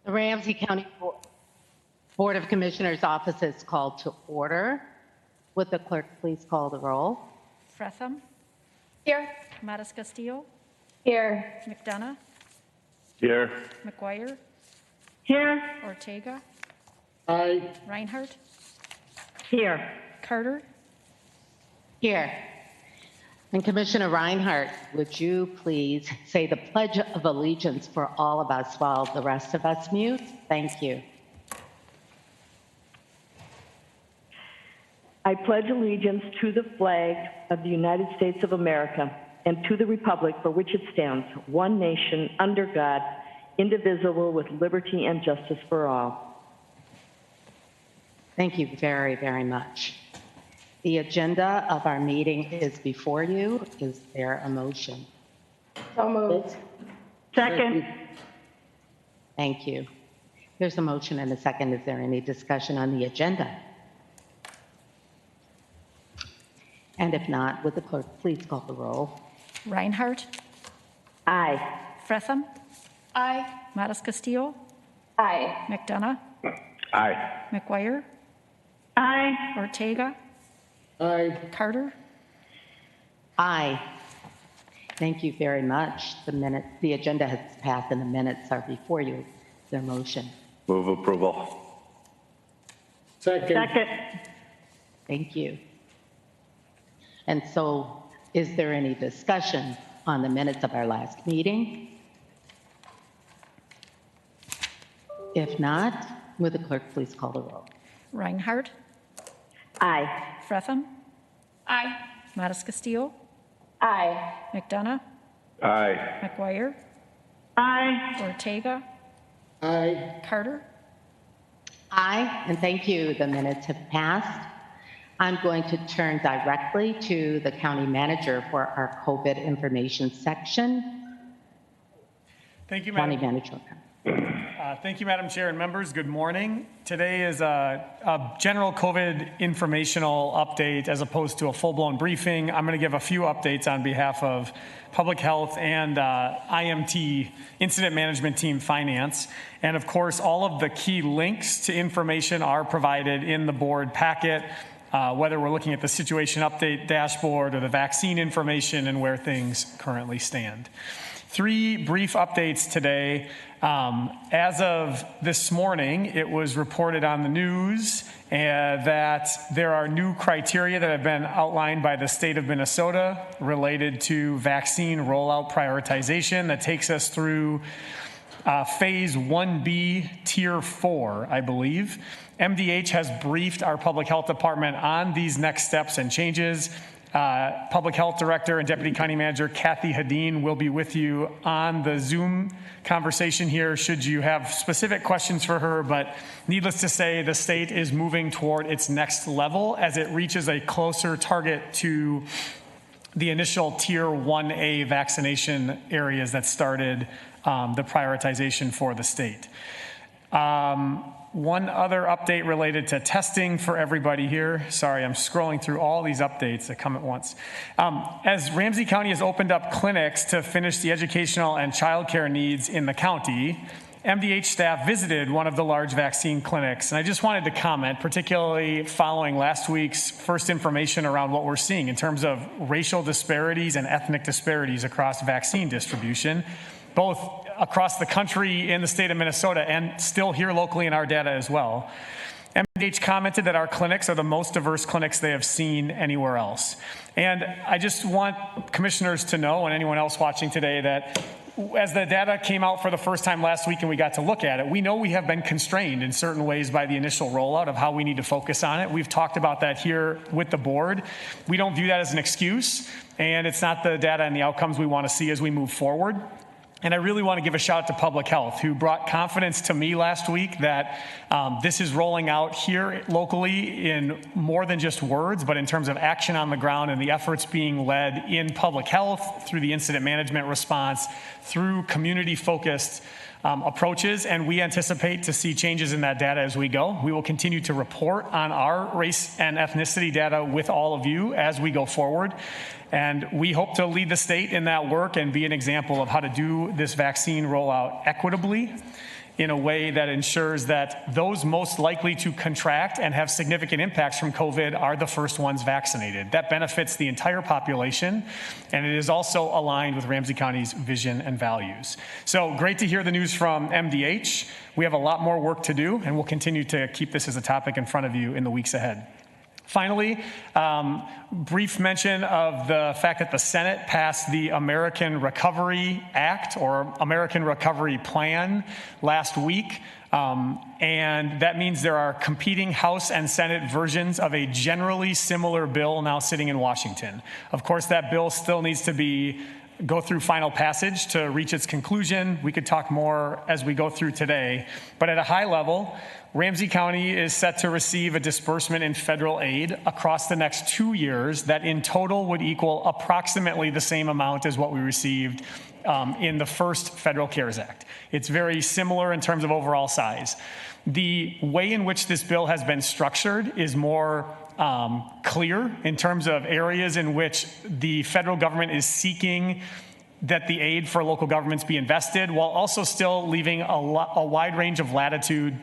The Ramsey County Board of Commissioners office is called to order. Would the clerk please call the roll? Fretham. Here. Mattis Castillo. Here. McDonough. Here. McGuire. Here. Ortega. Aye. Reinhardt. Here. Carter. Here. And Commissioner Reinhardt, would you please say the Pledge of Allegiance for all of us while the rest of us mute? Thank you. I pledge allegiance to the flag of the United States of America and to the republic for which it stands, one nation, under God, indivisible, with liberty and justice for all. Thank you very, very much. The agenda of our meeting is before you. Is there a motion? So moved. Second. Thank you. There's a motion and a second. Is there any discussion on the agenda? And if not, would the clerk please call the roll? Reinhardt. Aye. Fretham. Aye. Mattis Castillo. Aye. McDonough. Aye. McGuire. Aye. Ortega. Aye. Carter. Aye. Thank you very much. The agenda has passed and the minutes are before you. Is there a motion? Move approval. Second. Thank you. And so, is there any discussion on the minutes of our last meeting? If not, would the clerk please call the roll? Reinhardt. Aye. Fretham. Aye. Mattis Castillo. Aye. McDonough. Aye. McGuire. Aye. Ortega. Aye. Carter. Aye, and thank you. The minutes have passed. I'm going to turn directly to the county manager for our COVID information section. Thank you, County Madam. manager. Thank you, Madam Chair and members. Good morning. Today is a general COVID informational update as opposed to a full-blown briefing. I'm going to give a few updates on behalf of Public Health and IMT, Incident Management Team Finance. And of course, all of the key links to information are provided in the board packet, whether we're looking at the situation update dashboard or the vaccine information and where things currently stand. 3 brief updates today. As of this morning, it was reported on the news that there are new criteria that have been outlined by the state of Minnesota related to vaccine rollout prioritization that takes us through phase 1B, tier 4, I believe. MDH has briefed our public health department on these next steps and changes. Public Health Director and Deputy County Manager Kathy Hadeen will be with you on the Zoom conversation here should you have specific questions for her, but needless to say, the state is moving toward its next level as it reaches a closer target to the initial tier 1A vaccination areas that started the prioritization for the state. One other update related to testing for everybody here. Sorry, I'm scrolling through all these updates that come at once. As Ramsey County has opened up clinics to finish the educational and childcare needs in the county, MDH staff visited one of the large vaccine clinics. And I just wanted to comment, particularly following last week's first information around what we're seeing in terms of racial disparities and ethnic disparities across vaccine distribution, both across the country in the state of Minnesota and still here locally in our data as well. MDH commented that our clinics are the most diverse clinics they have seen anywhere else. And I just want commissioners to know, and anyone else watching today, that as the data came out for the first time last week and we got to look at it, we know we have been constrained in certain ways by the initial rollout of how we need to focus on it. We've talked about that here with the board. We don't view that as an excuse, and it's not the data and the outcomes we want to see as we move forward. And I really want to give a shout out to Public Health, who brought confidence to me last week that this is rolling out here locally in more than just words, but in terms of action on the ground and the efforts being led in public health through the incident management response, through community-focused approaches, and we anticipate to see changes in that data as we go. We will continue to report on our race and ethnicity data with all of you as we go forward. And we hope to lead the state in that work and be an example of how to do this vaccine rollout equitably in a way that ensures that those most likely to contract and have significant impacts from COVID are the first ones vaccinated. That benefits the entire population, and it is also aligned with Ramsey County's vision and values. So great to hear the news from MDH. We have a lot more work to do, and we'll continue to keep this as a topic in front of you in the weeks ahead. Finally, brief mention of the fact that the Senate passed the American Recovery Act or American Recovery Plan last week. And that means there are competing House and Senate versions of a generally similar bill now sitting in Washington. Of course, that bill still needs to go through final passage to reach its conclusion. We could talk more as we go through today. But at a high level, Ramsey County is set to receive a disbursement in federal aid across the next 2 years that in total would equal approximately the same amount as what we received in the first Federal CARES Act. It's very similar in terms of overall size. The way in which this bill has been structured is more clear in terms of areas in which the federal government is seeking that the aid for local governments be invested, while also still leaving a wide range of latitude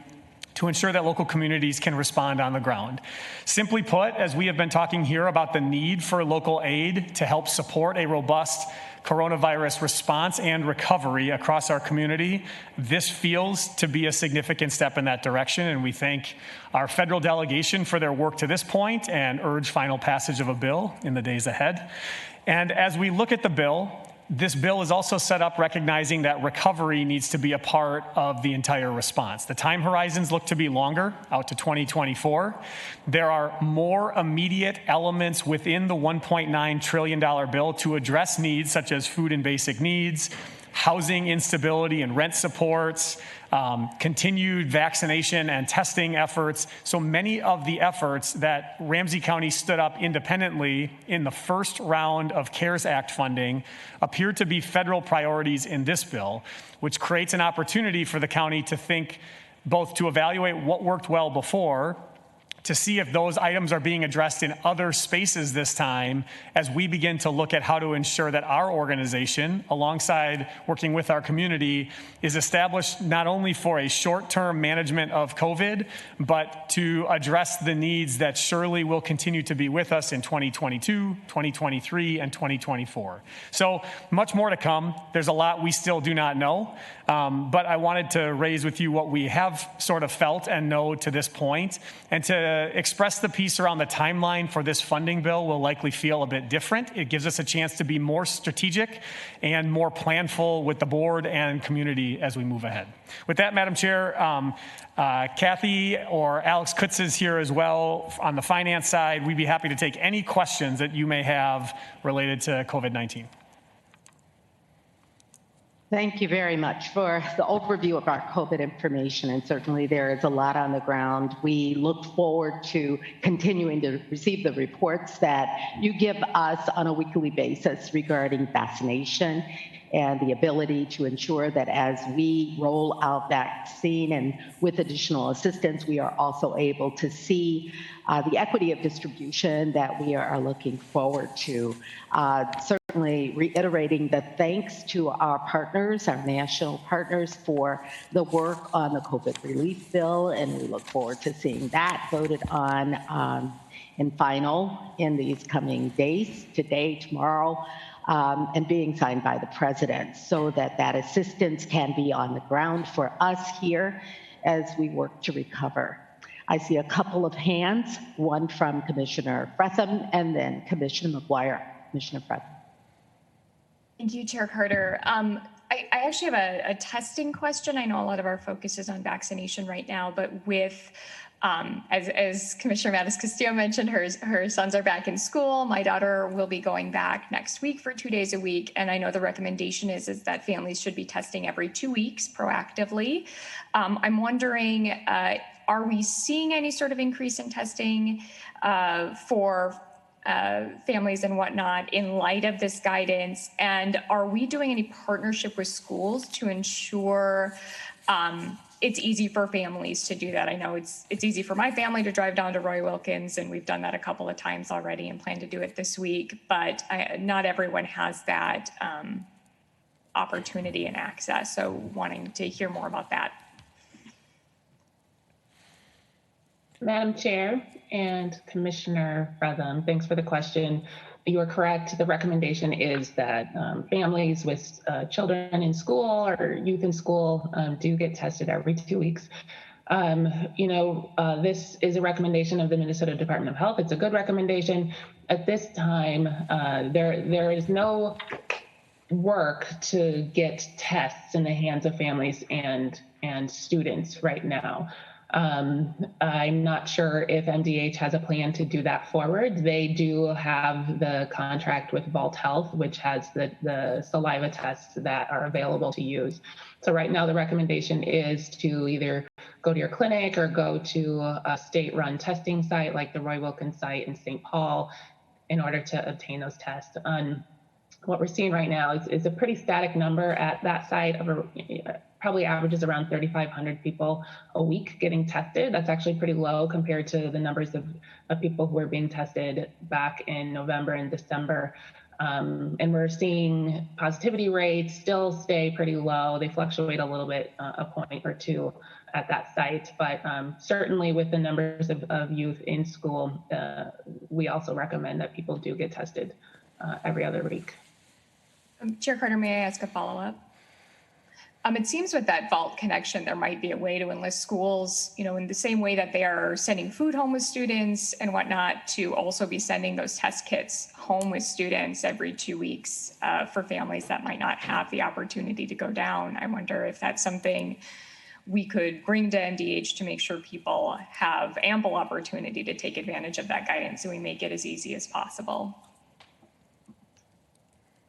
to ensure that local communities can respond on the ground. Simply put, as we have been talking here about the need for local aid to help support a robust coronavirus response and recovery across our community, this feels to be a significant step in that direction, and we thank our federal delegation for their work to this point and urge final passage of a bill in the days ahead. And as we look at the bill, this bill is also set up recognizing that recovery needs to be a part of the entire response. The time horizons look to be longer, out to 2024. There are more immediate elements within the $1.9 trillion bill to address needs such as food and basic needs, housing instability and rent supports, continued vaccination and testing efforts. So many of the efforts that Ramsey County stood up independently in the first round of CARES Act funding appear to be federal priorities in this bill, which creates an opportunity for the county to think both to evaluate what worked well before, to see if those items are being addressed in other spaces this time as we begin to look at how to ensure that our organization, alongside working with our community, is established not only for a short-term management of COVID, but to address the needs that surely will continue to be with us in 2022, 2023, and 2024. So much more to come. There's a lot we still do not know, but I wanted to raise with you what we have sort of felt and know to this point, and to express the piece around the timeline for this funding bill will likely feel a bit different. It gives us a chance to be more strategic and more planful with the board and community as we move ahead. With that, Madam Chair, Kathy or Alex Kutz is here as well on the finance side. We'd be happy to take any questions that you may have related to COVID-19. Thank you very much for the overview of our COVID information, and certainly there is a lot on the ground. We look forward to continuing to receive the reports that you give us on a weekly basis regarding vaccination and the ability to ensure that as we roll out vaccine and with additional assistance, we are also able to see the equity of distribution that we are looking forward to. Certainly reiterating the thanks to our partners, our national partners, for the work on the COVID relief bill, and we look forward to seeing that voted on in final in these coming days, today, tomorrow, and being signed by the president, so that that assistance can be on the ground for us here as we work to recover. I see a couple of hands, one from Commissioner Fretham and then Commissioner McGuire. Commissioner Fretham. Thank you, Chair Carter. I actually have a testing question. I know a lot of our focus is on vaccination right now, but with, as Commissioner Mattis-Castillo mentioned, her sons are back in school. My daughter will be going back next week for 2 days a week. And I know the recommendation is that families should be testing every 2 weeks proactively. I'm wondering, are we seeing any sort of increase in testing for families and whatnot in light of this guidance? And are we doing any partnership with schools to ensure it's easy for families to do that? I know it's easy for my family to drive down to Roy Wilkins, and we've done that a couple of times already and plan to do it this week, but not everyone has that opportunity and access. So wanting to hear more about that. Madam Chair and Commissioner Fretham, thanks for the question. You are correct. The recommendation is that families with children in school or youth in school do get tested every 2 weeks. This is a recommendation of the Minnesota Department of Health. It's a good recommendation. At this time, there is no work to get tests in the hands of families and students right now. I'm not sure if MDH has a plan to do that forward. They do have the contract with Vault Health, which has the saliva tests that are available to use. So right now the recommendation is to either go to your clinic or go to a state-run testing site like the Roy Wilkins site in St. Paul in order to obtain those tests. What we're seeing right now is a pretty static number at that site of probably averages around 3,500 people a week getting tested. That's actually pretty low compared to the numbers of people who were being tested back in November and December. And we're seeing positivity rates still stay pretty low. They fluctuate a little bit, a point or two at that site, but certainly with the numbers of youth in school, we also recommend that people do get tested every other week. Chair Carter, may I ask a follow-up? It seems with that Vault connection, there might be a way to enlist schools, in the same way that they are sending food home with students and whatnot, to also be sending those test kits home with students every 2 weeks for families that might not have the opportunity to go down. I wonder if that's something we could bring to MDH to make sure people have ample opportunity to take advantage of that guidance, so we make it as easy as possible.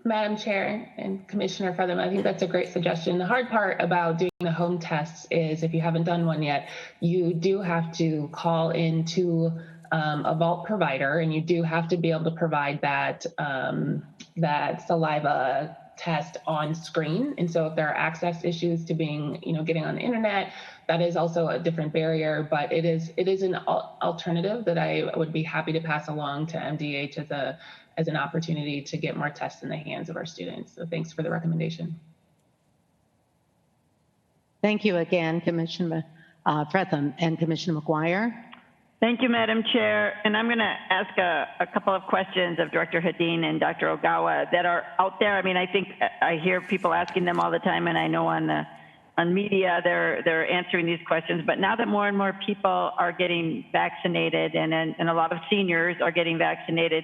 Madam Chair and Commissioner Fretham, I think that's a great suggestion. The hard part about doing the home tests is if you haven't done one yet, you do have to call into a Vault provider, and you do have to be able to provide that saliva test on screen. And so if there are access issues to getting on the internet, that is also a different barrier, but it is an alternative that I would be happy to pass along to MDH as an opportunity to get more tests in the hands of our students. So thanks for the recommendation. Thank you again, Commissioner Fretham and Commissioner McGuire. Thank you, Madam Chair. And I'm going to ask a couple of questions of Director Hadeen and Dr. Ogawa that are out there. I mean, I think I hear people asking them all the time, and I know on media they're answering these questions. But now that more and more people are getting vaccinated, and a lot of seniors are getting vaccinated,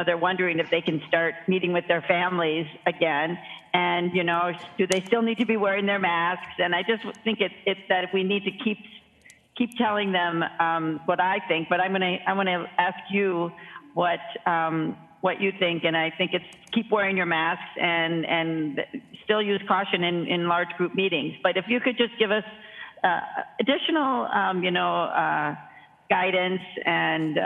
they're wondering if they can start meeting with their families again. And, do they still need to be wearing their masks? And I just think it's that we need to keep telling them what I think, but I'm gonna ask you what you think. And I think it's keep wearing your masks and still use caution in large group meetings. But if you could just give us additional, guidance and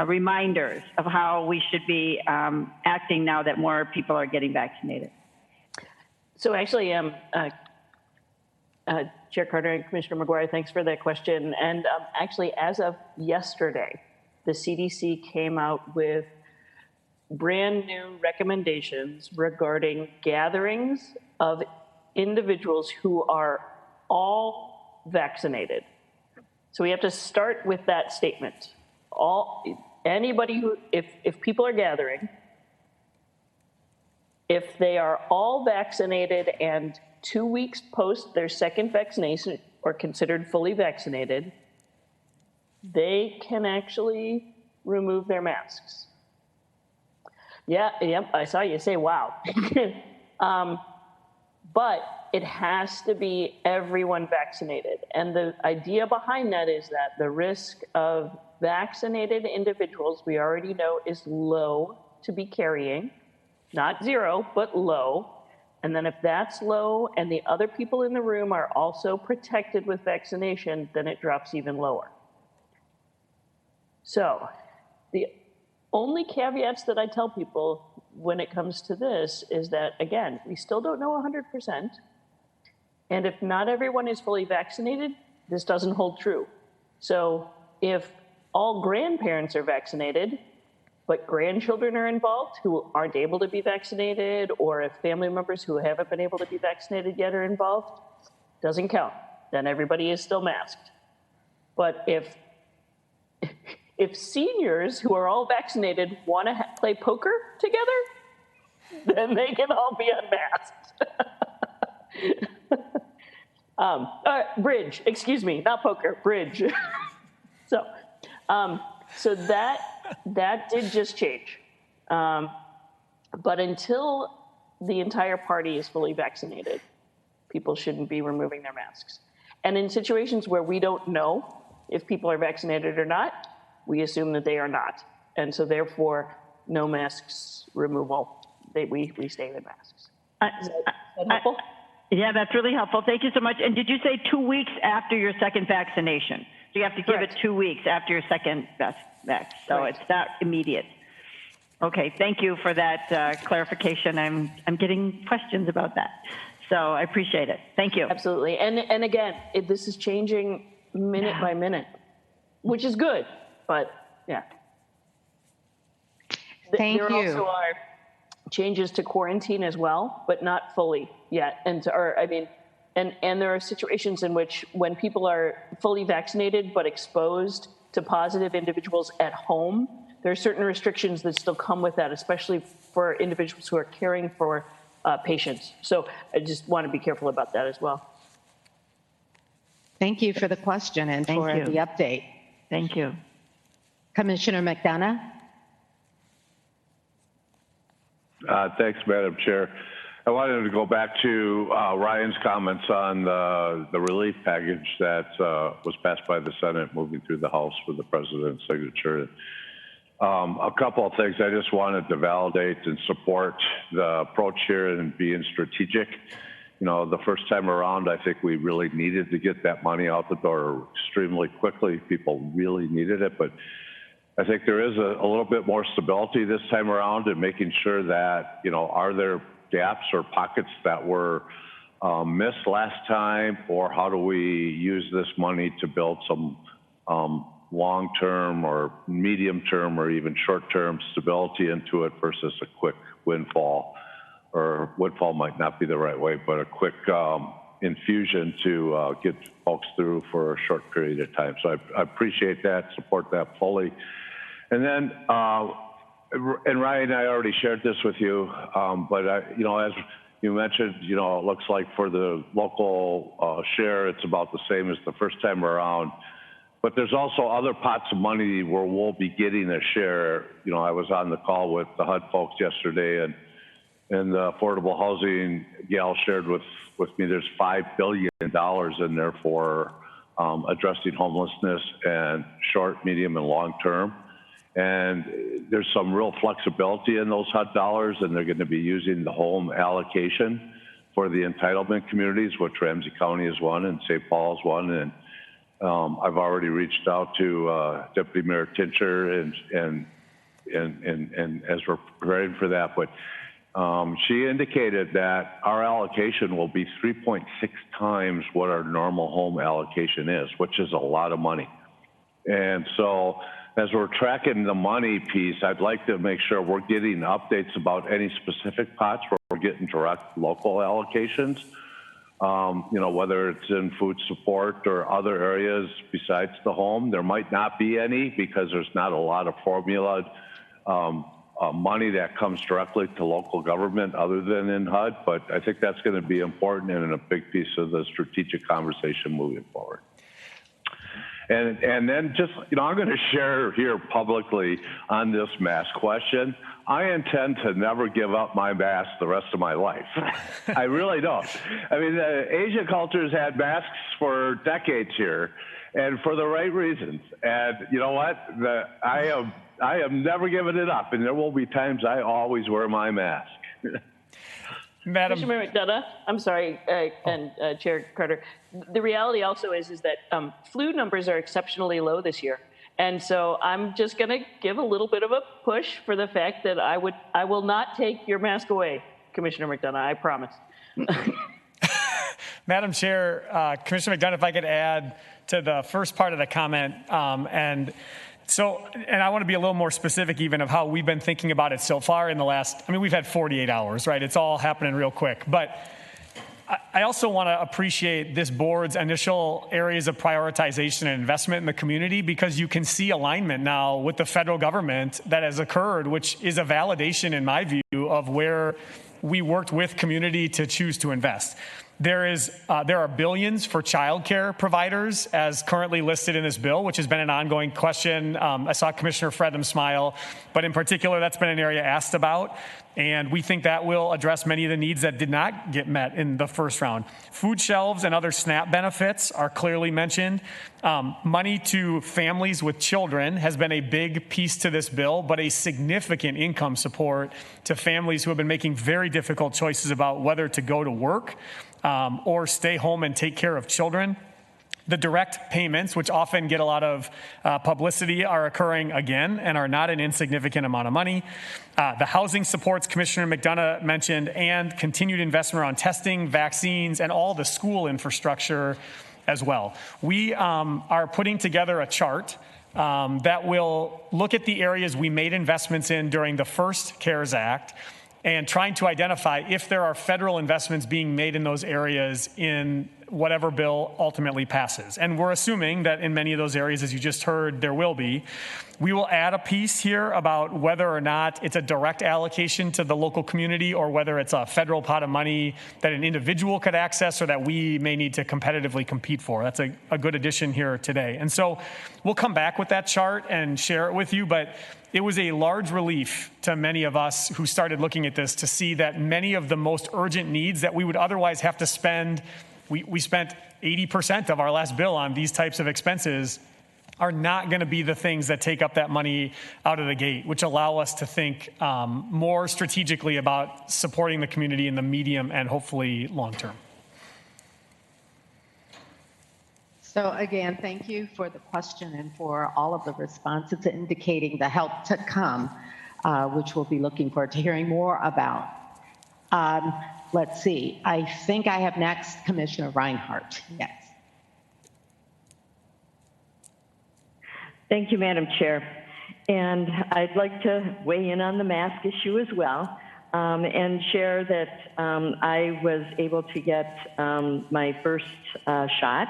reminders of how we should be acting now that more people are getting vaccinated. So actually, Chair Carter and Commissioner McGuire, thanks for that question. And actually, as of yesterday, the CDC came out with brand new recommendations regarding gatherings of individuals who are all vaccinated. So we have to start with that statement. Anybody who, if people are gathering, if they are all vaccinated and 2 weeks post their second vaccination or considered fully vaccinated, they can actually remove their masks. Yeah, yep, I saw you say, wow. But it has to be everyone vaccinated. And the idea behind that is that the risk of vaccinated individuals, we already know, is low to be carrying, not zero, but low. And then if that's low and the other people in the room are also protected with vaccination, then it drops even lower. So the only caveats that I tell people when it comes to this is that, again, we still don't know 100%. And if not everyone is fully vaccinated, this doesn't hold true. So if all grandparents are vaccinated, but grandchildren are involved who aren't able to be vaccinated, or if family members who haven't been able to be vaccinated yet are involved, doesn't count. Then everybody is still masked. But if if seniors who are all vaccinated want to play poker together, then they can all be unmasked. Bridge, excuse me, not poker, bridge. So that did just change. But until the entire party is fully vaccinated, people shouldn't be removing their masks. And in situations where we don't know if people are vaccinated or not, we assume that they are not. And so therefore, no masks removal. We stay with masks. Is that helpful? Yeah, that's really helpful. Thank you so much. And did you say 2 weeks after your second vaccination? So you have to give it 2 weeks after your second vax. So it's not immediate. Okay, thank you for that clarification. I'm getting questions about that. So I appreciate it. Thank you. Absolutely. And again, this is changing minute by minute, which is good, but yeah. Thank you. There also are changes to quarantine as well, but not fully yet. And there are situations in which when people are fully vaccinated but exposed to positive individuals at home, there are certain restrictions that still come with that, especially for individuals who are caring for patients. So I just want to be careful about that as well. Thank you for the question and for the update. Thank you. Commissioner McDonough? Thanks, Madam Chair. I wanted to go back to Ryan's comments on the relief package that was passed by the Senate, moving through the House with the president's signature. A couple of things I just wanted to validate and support the approach here and being strategic. You know, the first time around, I think we really needed to get that money out the door extremely quickly. People really needed it, but I think there is a little bit more stability this time around in making sure that, you know, are there gaps or pockets that were missed last time, or how do we use this money to build some long-term or medium-term or even short-term stability into it versus a quick windfall, or windfall might not be the right way, but a quick infusion to get folks through for a short period of time. So I appreciate that, support that fully. And then, and Ryan, I already shared this with you, but you know, as you mentioned, you know, it looks like for the local share, it's about the same as the first time around. But there's also other pots of money where we'll be getting a share. You know, I was on the call with the HUD folks yesterday, and the affordable housing gal shared with me there's $5 billion in there for addressing homelessness and short, medium, and long term. And there's some real flexibility in those HUD dollars, and they're going to be using the home allocation for the entitlement communities, which Ramsey County is one and St. Paul is one. And I've already reached out to Deputy Mayor Tincher and as we're preparing for that, but she indicated that our allocation will be 3.6 times what our normal home allocation is, which is a lot of money. And so as we're tracking the money piece, I'd like to make sure we're getting updates about any specific pots where we're getting direct local allocations. You know, whether it's in food support or other areas besides the home. There might not be any because there's not a lot of formula money that comes directly to local government other than in HUD, but I think that's going to be important and a big piece of the strategic conversation moving forward. And then just, you know, I'm going to share here publicly on this mask question. I intend to never give up my mask the rest of my life. I really don't. I mean, Asian culture's had masks for decades here, and for the right reasons. And you know what? I am never giving it up, and there will be times I always wear my mask. Madam Commissioner McDonough, I'm sorry, and Chair Carter. The reality also is that flu numbers are exceptionally low this year. And so I'm just going to give a little bit of a push for the fact that I will not take your mask away, Commissioner McDonough, I promise. Madam Chair, Commissioner McDonough, if I could add to the first part of the comment, and I want to be a little more specific even of how we've been thinking about it so far in the last, I mean, we've had 48 hours, right? It's all happening real quick. But I also want to appreciate this board's initial areas of prioritization and investment in the community, because you can see alignment now with the federal government that has occurred, which is a validation, in my view, of where we worked with community to choose to invest. There are billions for childcare providers as currently listed in this bill, which has been an ongoing question. I saw Commissioner Fredham smile, but in particular, that's been an area asked about. And we think that will address many of the needs that did not get met in the first round. Food shelves and other SNAP benefits are clearly mentioned. Money to families with children has been a big piece to this bill, but a significant income support to families who have been making very difficult choices about whether to go to work or stay home and take care of children. The direct payments, which often get a lot of publicity, are occurring again and are not an insignificant amount of money. The housing supports Commissioner McDonough mentioned, and continued investment around testing, vaccines, and all the school infrastructure as well. We are putting together a chart that will look at the areas we made investments in during the first CARES Act and trying to identify if there are federal investments being made in those areas in whatever bill ultimately passes. And we're assuming that in many of those areas, as you just heard, there will be. We will add a piece here about whether or not it's a direct allocation to the local community or whether it's a federal pot of money that an individual could access or that we may need to competitively compete for. That's a good addition here today. And so we'll come back with that chart and share it with you, but it was a large relief to many of us who started looking at this to see that many of the most urgent needs that we would otherwise have to spend, we spent 80% of our last bill on these types of expenses, are not going to be the things that take up that money out of the gate, which allow us to think more strategically about supporting the community in the medium and hopefully long term. So again, thank you for the question and for all of the responses indicating the help to come, which we'll be looking forward to hearing more about. Let's see. I think I have next Commissioner Reinhardt. Yes. Thank you, Madam Chair. And I'd like to weigh in on the mask issue as well and share that I was able to get my first shot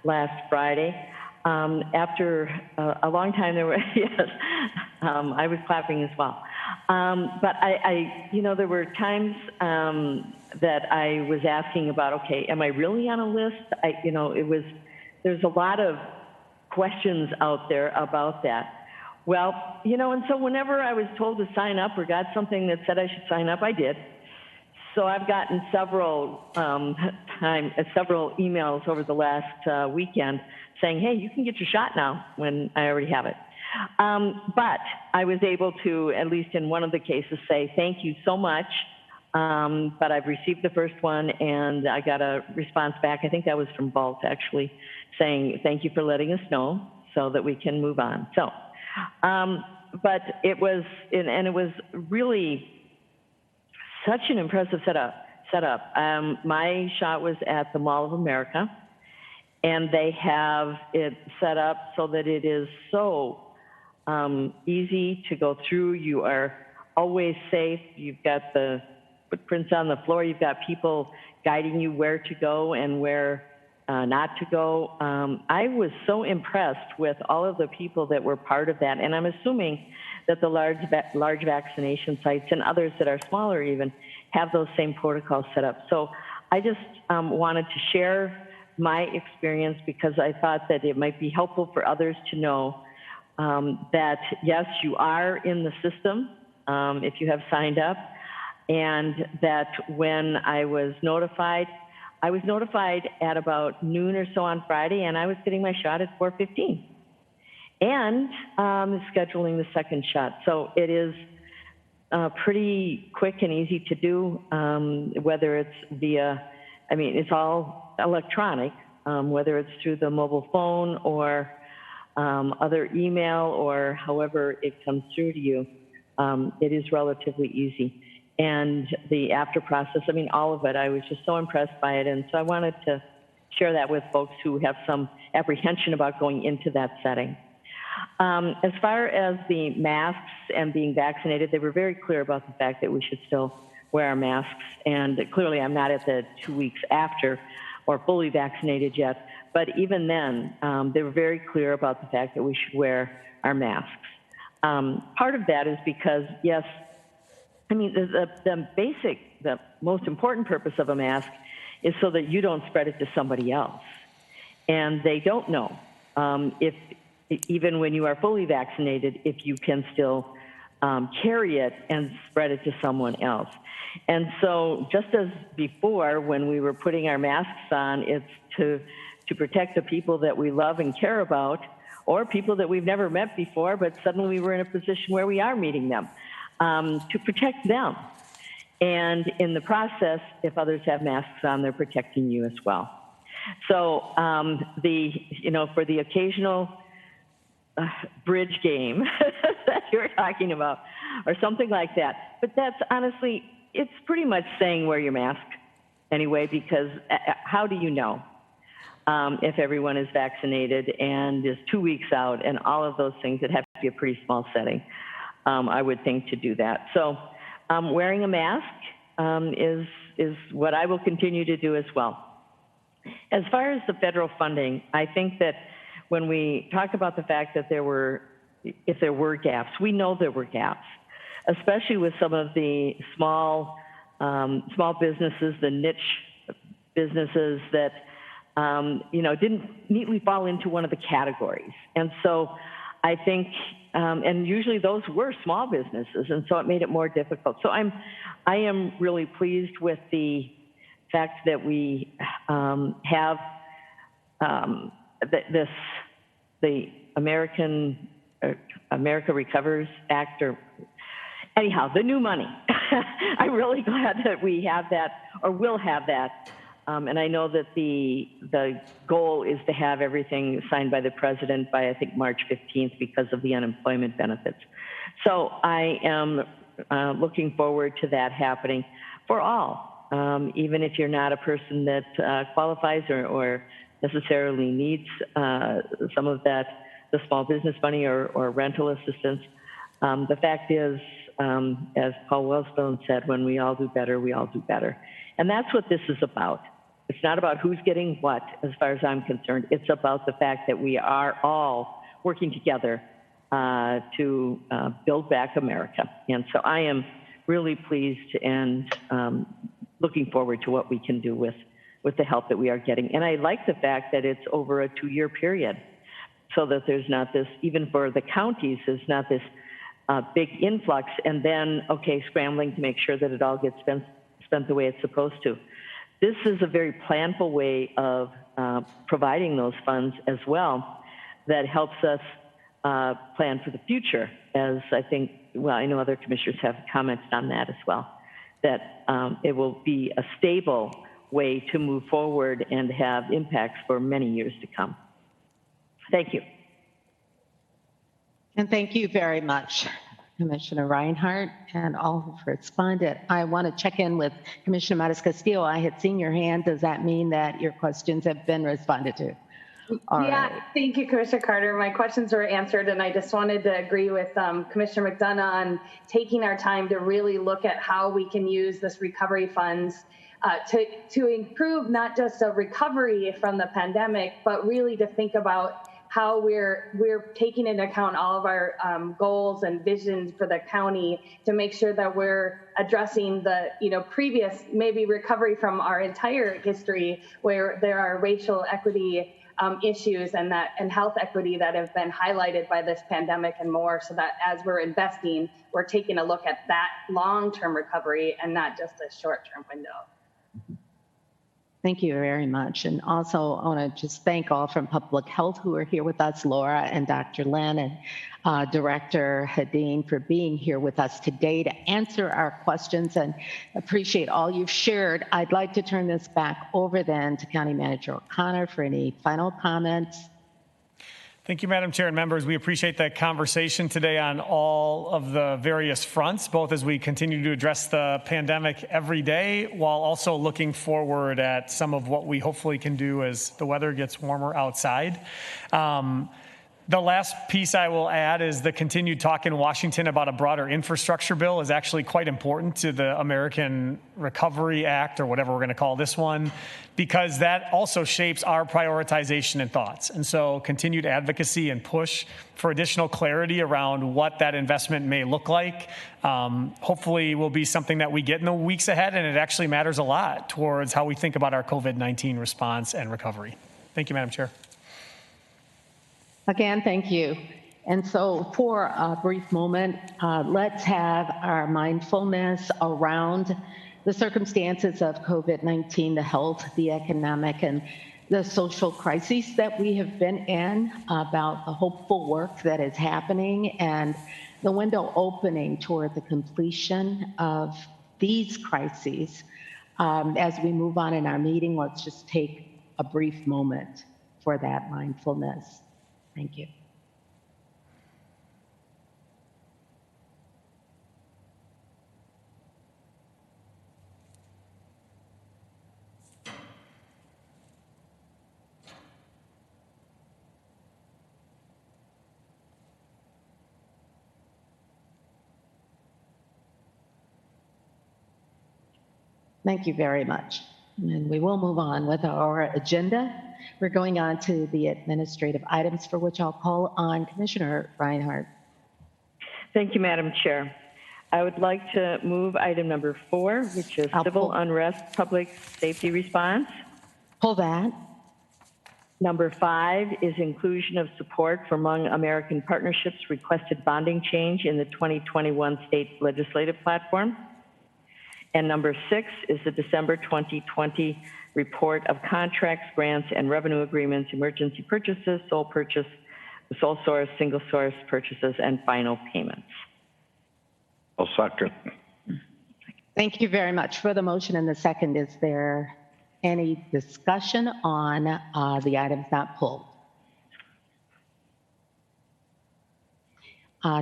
last Friday. After a long time, there were, yes, I was clapping as well. But there were times that I was asking about, okay, am I really on a list? There's a lot of questions out there about that. Well, and so whenever I was told to sign up or got something that said I should sign up, I did. So I've gotten several emails over the last weekend saying, hey, you can get your shot now, when I already have it. But I was able to, at least in one of the cases, say, thank you so much, but I've received the first one, and I got a response back. I think that was from Vault, actually, saying, thank you for letting us know so that we can move on. So, but it was really such an impressive setup. My shot was at the Mall of America, and they have it set up so that it is so easy to go through. You are always safe. You've got the footprints on the floor. You've got people guiding you where to go and where not to go. I was so impressed with all of the people that were part of that, and I'm assuming that the large vaccination sites and others that are smaller even have those same protocols set up. So I just wanted to share my experience because I thought that it might be helpful for others to know that, yes, you are in the system if you have signed up, and that when I was notified at about noon or so on Friday, and I was getting my shot at 4:15. And scheduling the second shot. So it is pretty quick and easy to do, whether it's via, it's all electronic, whether it's through the mobile phone or other email or however it comes through to you. It is relatively easy. And the after process, all of it, I was just so impressed by it. And so I wanted to share that with folks who have some apprehension about going into that setting. As far as the masks and being vaccinated, they were very clear about the fact that we should still wear our masks. And clearly, I'm not at the 2 weeks after or fully vaccinated yet. But even then, they were very clear about the fact that we should wear our masks. Part of that is because, yes, I mean, the most important purpose of a mask is so that you don't spread it to somebody else. And they don't know if, even when you are fully vaccinated, if you can still carry it and spread it to someone else. And so just as before, when we were putting our masks on, it's to protect the people that we love and care about, or people that we've never met before, but suddenly we're in a position where we are meeting them, to protect them. And in the process, if others have masks on, they're protecting you as well. So for the occasional bridge game that you're talking about, or something like that, but that's honestly, it's pretty much saying wear your mask anyway, because how do you know if everyone is vaccinated and is 2 weeks out and all of those things? It has to be a pretty small setting, I would think, to do that. So wearing a mask is what I will continue to do as well. As far as the federal funding, I think that when we talk about the fact that if there were gaps, we know there were gaps, especially with some of the small businesses, the niche businesses that didn't neatly fall into one of the categories. And so I think, and usually those were small businesses, and so it made it more difficult. So I am really pleased with the fact that we have the America Recovers Act, or anyhow, the new money. I'm really glad that we have that, or will have that. And I know that the goal is to have everything signed by the president by, I think, March 15th because of the unemployment benefits. So I am looking forward to that happening for all, even if you're not a person that qualifies or necessarily needs some of that, the small business money or rental assistance. The fact is, as Paul Wellstone said, when we all do better, we all do better. And that's what this is about. It's not about who's getting what, as far as I'm concerned. It's about the fact that we are all working together to build back America. And so I am really pleased and looking forward to what we can do with the help that we are getting. And I like the fact that it's over a 2-year period, so that there's not this, even for the counties, there's not this big influx and then, okay, scrambling to make sure that it all gets spent the way it's supposed to. This is a very planful way of providing those funds as well that helps us plan for the future, as I think, well, I know other commissioners have commented on that as well, that it will be a stable way to move forward and have impacts for many years to come. Thank you. And thank you very much, Commissioner Reinhardt, and all who've responded. I want to check in with Commissioner Matas-Castillo. I had seen your hand. Does that mean that your questions have been responded to? All right. Thank you, Commissioner Carter. My questions were answered, and I just wanted to agree with Commissioner McDonough on taking our time to really look at how we can use this recovery funds to improve not just a recovery from the pandemic, but really to think about how we're taking into account all of our goals and visions for the county to make sure that we're addressing the previous maybe recovery from our entire history where there are racial equity issues and health equity that have been highlighted by this pandemic and more, so that as we're investing, we're taking a look at that long-term recovery and not just a short-term window. Thank you very much. And also, I want to just thank all from Public Health who are here with us, Laura and Dr. Lynn and Director Hadeen, for being here with us today to answer our questions, and appreciate all you've shared. I'd like to turn this back over then to County Manager O'Connor for any final comments. Thank you, Madam Chair and members. We appreciate the conversation today on all of the various fronts, both as we continue to address the pandemic every day, while also looking forward at some of what we hopefully can do as the weather gets warmer outside. The last piece I will add is the continued talk in Washington about a broader infrastructure bill is actually quite important to the American Recovery Act, or whatever we're going to call this one, because that also shapes our prioritization and thoughts. And so continued advocacy and push for additional clarity around what that investment may look like, hopefully will be something that we get in the weeks ahead, and it actually matters a lot towards how we think about our COVID-19 response and recovery. Thank you, Madam Chair. Again, thank you. And so for a brief moment, let's have our mindfulness around the circumstances of COVID-19, the health, the economic, and the social crises that we have been in, about the hopeful work that is happening and the window opening toward the completion of these crises. As we move on in our meeting, let's just take a brief moment for that mindfulness. Thank you. Thank you very much. And we will move on with our agenda. We're going on to the administrative items, for which I'll call on Commissioner Reinhardt. Thank you, Madam Chair. I would like to move item number 4, which is civil unrest public safety response. Pull that. Number 5 is inclusion of support for Hmong American Partnerships requested bonding change in the 2021 state legislative platform. And number 6 is the December 2020 report of contracts, grants, and revenue agreements, emergency purchases, sole purchase, sole source, single source purchases, and final payments. I'll second. Thank you very much for the motion and the second. Is there any discussion on the items not pulled?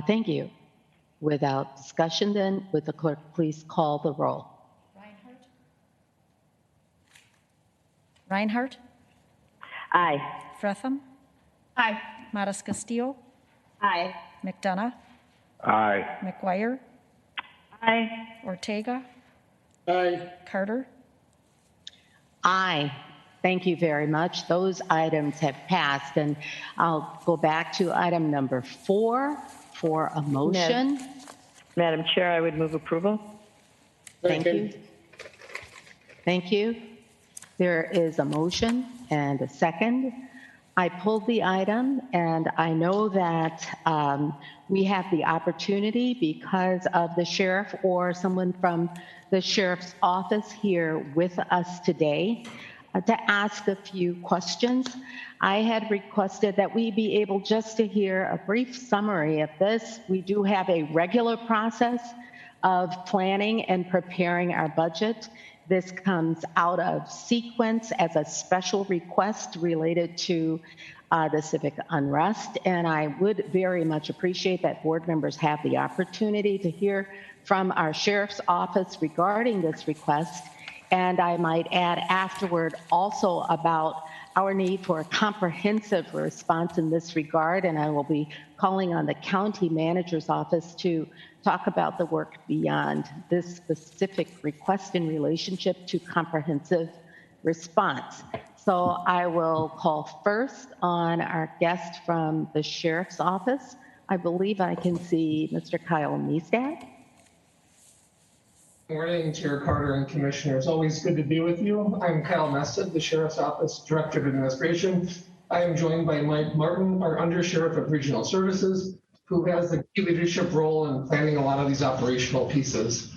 Thank you. Without discussion, then, would the clerk please call the roll? Reinhardt, Aye. Fretham, Aye. Matas Castillo, Aye. McDonough, Aye. McGuire, Aye. Ortega, Aye. Carter. Aye. Thank you very much. Those items have passed, and I'll go back to item number 4 for a motion. Madam Chair, I would move approval. Thank you. Thank you. There is a motion and a second. I pulled the item, and I know that we have the opportunity, because of the sheriff or someone from the sheriff's office here with us today, to ask a few questions. I had requested that we be able just to hear a brief summary of this. We do have a regular process of planning and preparing our budget. This comes out of sequence as a special request related to the civic unrest. And I would very much appreciate that board members have the opportunity to hear from our sheriff's office regarding this request. And I might add afterward also about our need for a comprehensive response in this regard. And I will be calling on the county manager's office to talk about the work beyond this specific request in relationship to comprehensive response. So I will call first on our guest from the sheriff's office. I believe I can see Mr. Kyle Neestad. Good morning, Chair Carter and Commissioners. Always good to be with you. I'm Kyle Neestad, the Sheriff's Office Director of Administration. I am joined by Mike Martin, our Undersheriff of Regional Services, who has the key leadership role in planning a lot of these operational pieces.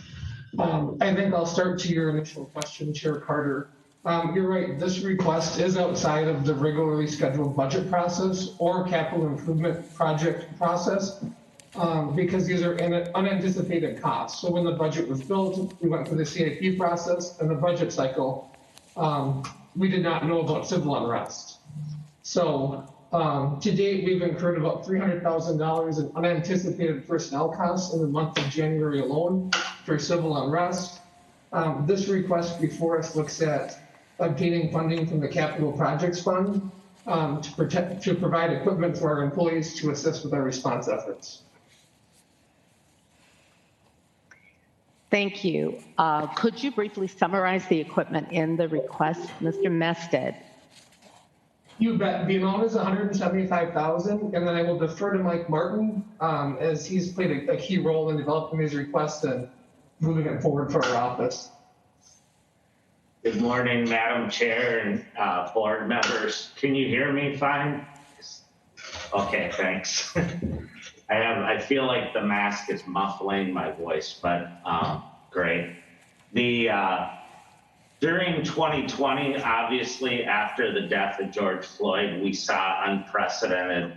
I think I'll start to your initial question, Chair Carter. You're right, this request is outside of the regularly scheduled budget process or capital improvement project process, because these are unanticipated costs. So when the budget was built, we went through the CIP process and the budget cycle. We did not know about civil unrest. So to date, we've incurred about $300,000 in unanticipated personnel costs in the month of January alone for civil unrest. This request before us looks at obtaining funding from the Capital Projects Fund to provide equipment for our employees to assist with our response efforts. Thank you. Could you briefly summarize the equipment in the request, Mr. Mested? You bet. The amount is $175,000, and then I will defer to Mike Martin as he's played a key role in developing these requests and moving it forward for our office. Good morning, Madam Chair and board members. Can you hear me fine? Okay, thanks. I feel like the mask is muffling my voice, but great. During 2020, obviously after the death of George Floyd, we saw unprecedented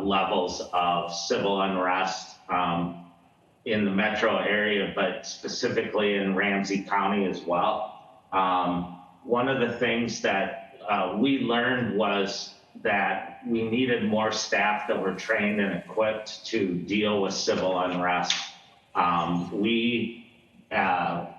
levels of civil unrest in the metro area, but specifically in Ramsey County as well. One of the things that we learned was that we needed more staff that were trained and equipped to deal with civil unrest.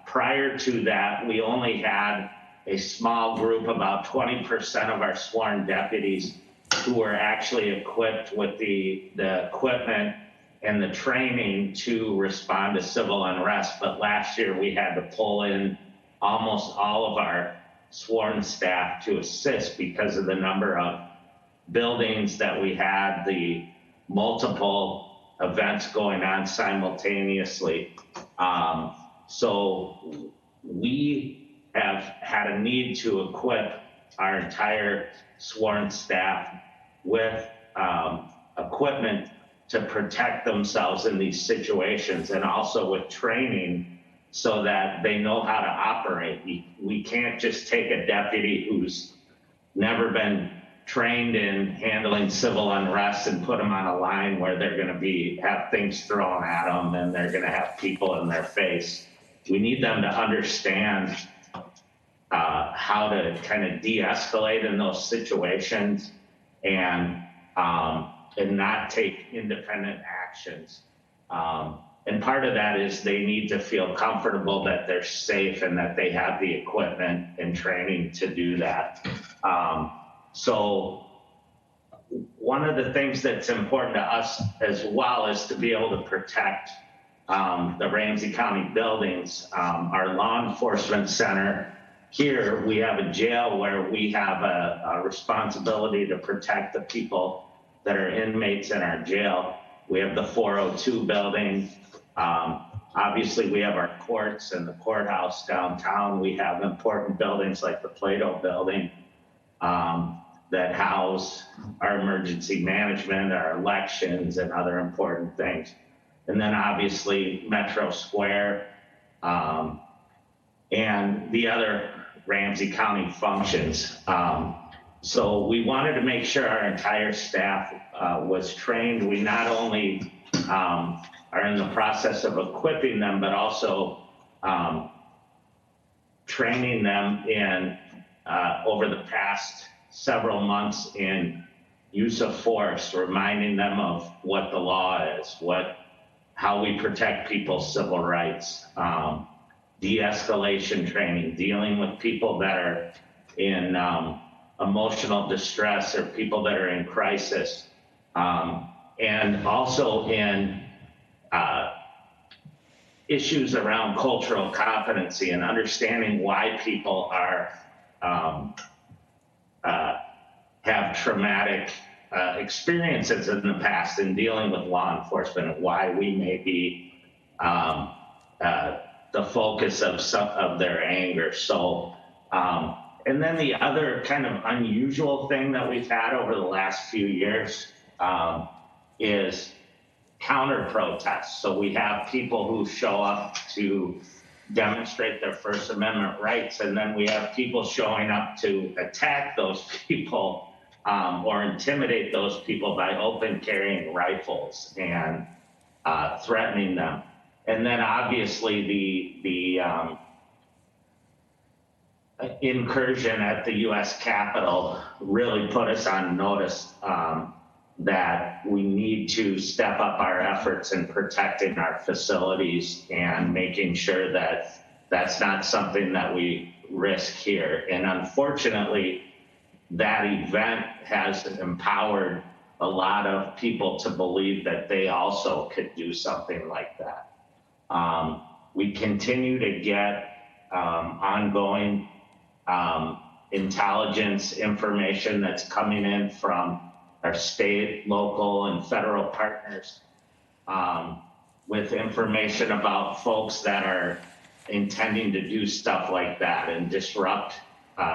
Prior to that, we only had a small group, about 20% of our sworn deputies, who were actually equipped with the equipment and the training to respond to civil unrest. But last year we had to pull in almost all of our sworn staff to assist because of the number of buildings that we had, the multiple events going on simultaneously. So we have had a need to equip our entire sworn staff with equipment to protect themselves in these situations, and also with training so that they know how to operate. We can't just take a deputy who's never been trained in handling civil unrest and put them on a line where they're going to have things thrown at them and they're going to have people in their face. We need them to understand how to kind of de-escalate in those situations and not take independent actions. And part of that is they need to feel comfortable that they're safe and that they have the equipment and training to do that. So one of the things that's important to us as well is to be able to protect the Ramsey County buildings. Our law enforcement center here, we have a jail where we have a responsibility to protect the people that are inmates in our jail. We have the 402 building. Obviously, we have our courts and the courthouse downtown. We have important buildings like the Plato building that house our emergency management, our elections, and other important things. And then obviously Metro Square and the other Ramsey County functions. So we wanted to make sure our entire staff was trained. We not only are in the process of equipping them, but also training them in over the past several months in use of force, reminding them of what the law is, how we protect people's civil rights, de-escalation training, dealing with people that are in emotional distress or people that are in crisis, and also in issues around cultural competency and understanding why people are have traumatic experiences in the past in dealing with law enforcement, and why we may be the focus of some of their anger. So, and then the other kind of unusual thing that we've had over the last few years is counter protests. So we have people who show up to demonstrate their First Amendment rights, and then we have people showing up to attack those people or intimidate those people by open carrying rifles and threatening them. And then obviously the incursion at the U.S. Capitol really put us on notice that we need to step up our efforts in protecting our facilities and making sure that that's not something that we risk here. And unfortunately, that event has empowered a lot of people to believe that they also could do something like that. We continue to get ongoing intelligence information that's coming in from our state, local, and federal partners with information about folks that are intending to do stuff like that and disrupt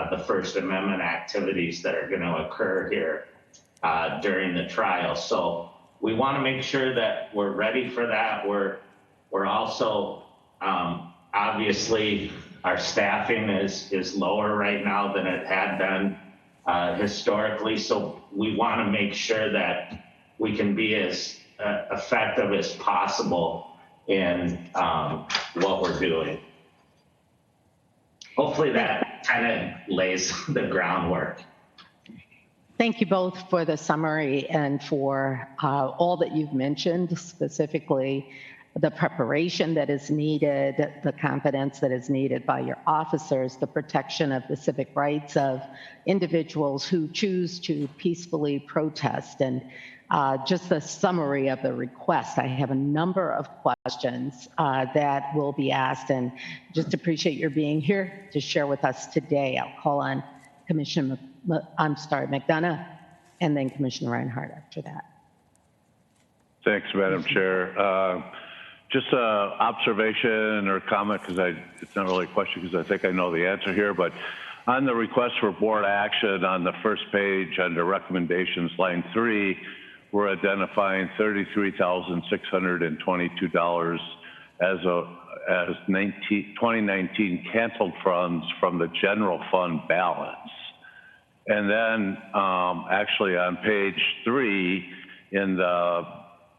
the First Amendment activities that are going to occur here during the trial. So we want to make sure that we're ready for that. We're also obviously our staffing is lower right now than it had been historically. So we want to make sure that we can be as effective as possible in what we're doing. Hopefully that kind of lays the groundwork. Thank you both for the summary and for all that you've mentioned, specifically the preparation that is needed, the confidence that is needed by your officers, the protection of the civic rights of individuals who choose to peacefully protest, and just the summary of the request. I have a number of questions that will be asked, and just appreciate your being here to share with us today. I'll call on Commissioner McDonough, and then Commissioner Reinhardt after that. Thanks, Madam Chair. Just an observation or comment, because it's not really a question because I think I know the answer here, but on the request for board action on the first page under recommendations, line 3, we're identifying $33,622 as 2019 canceled funds from the general fund balance. And then actually on page 3 in the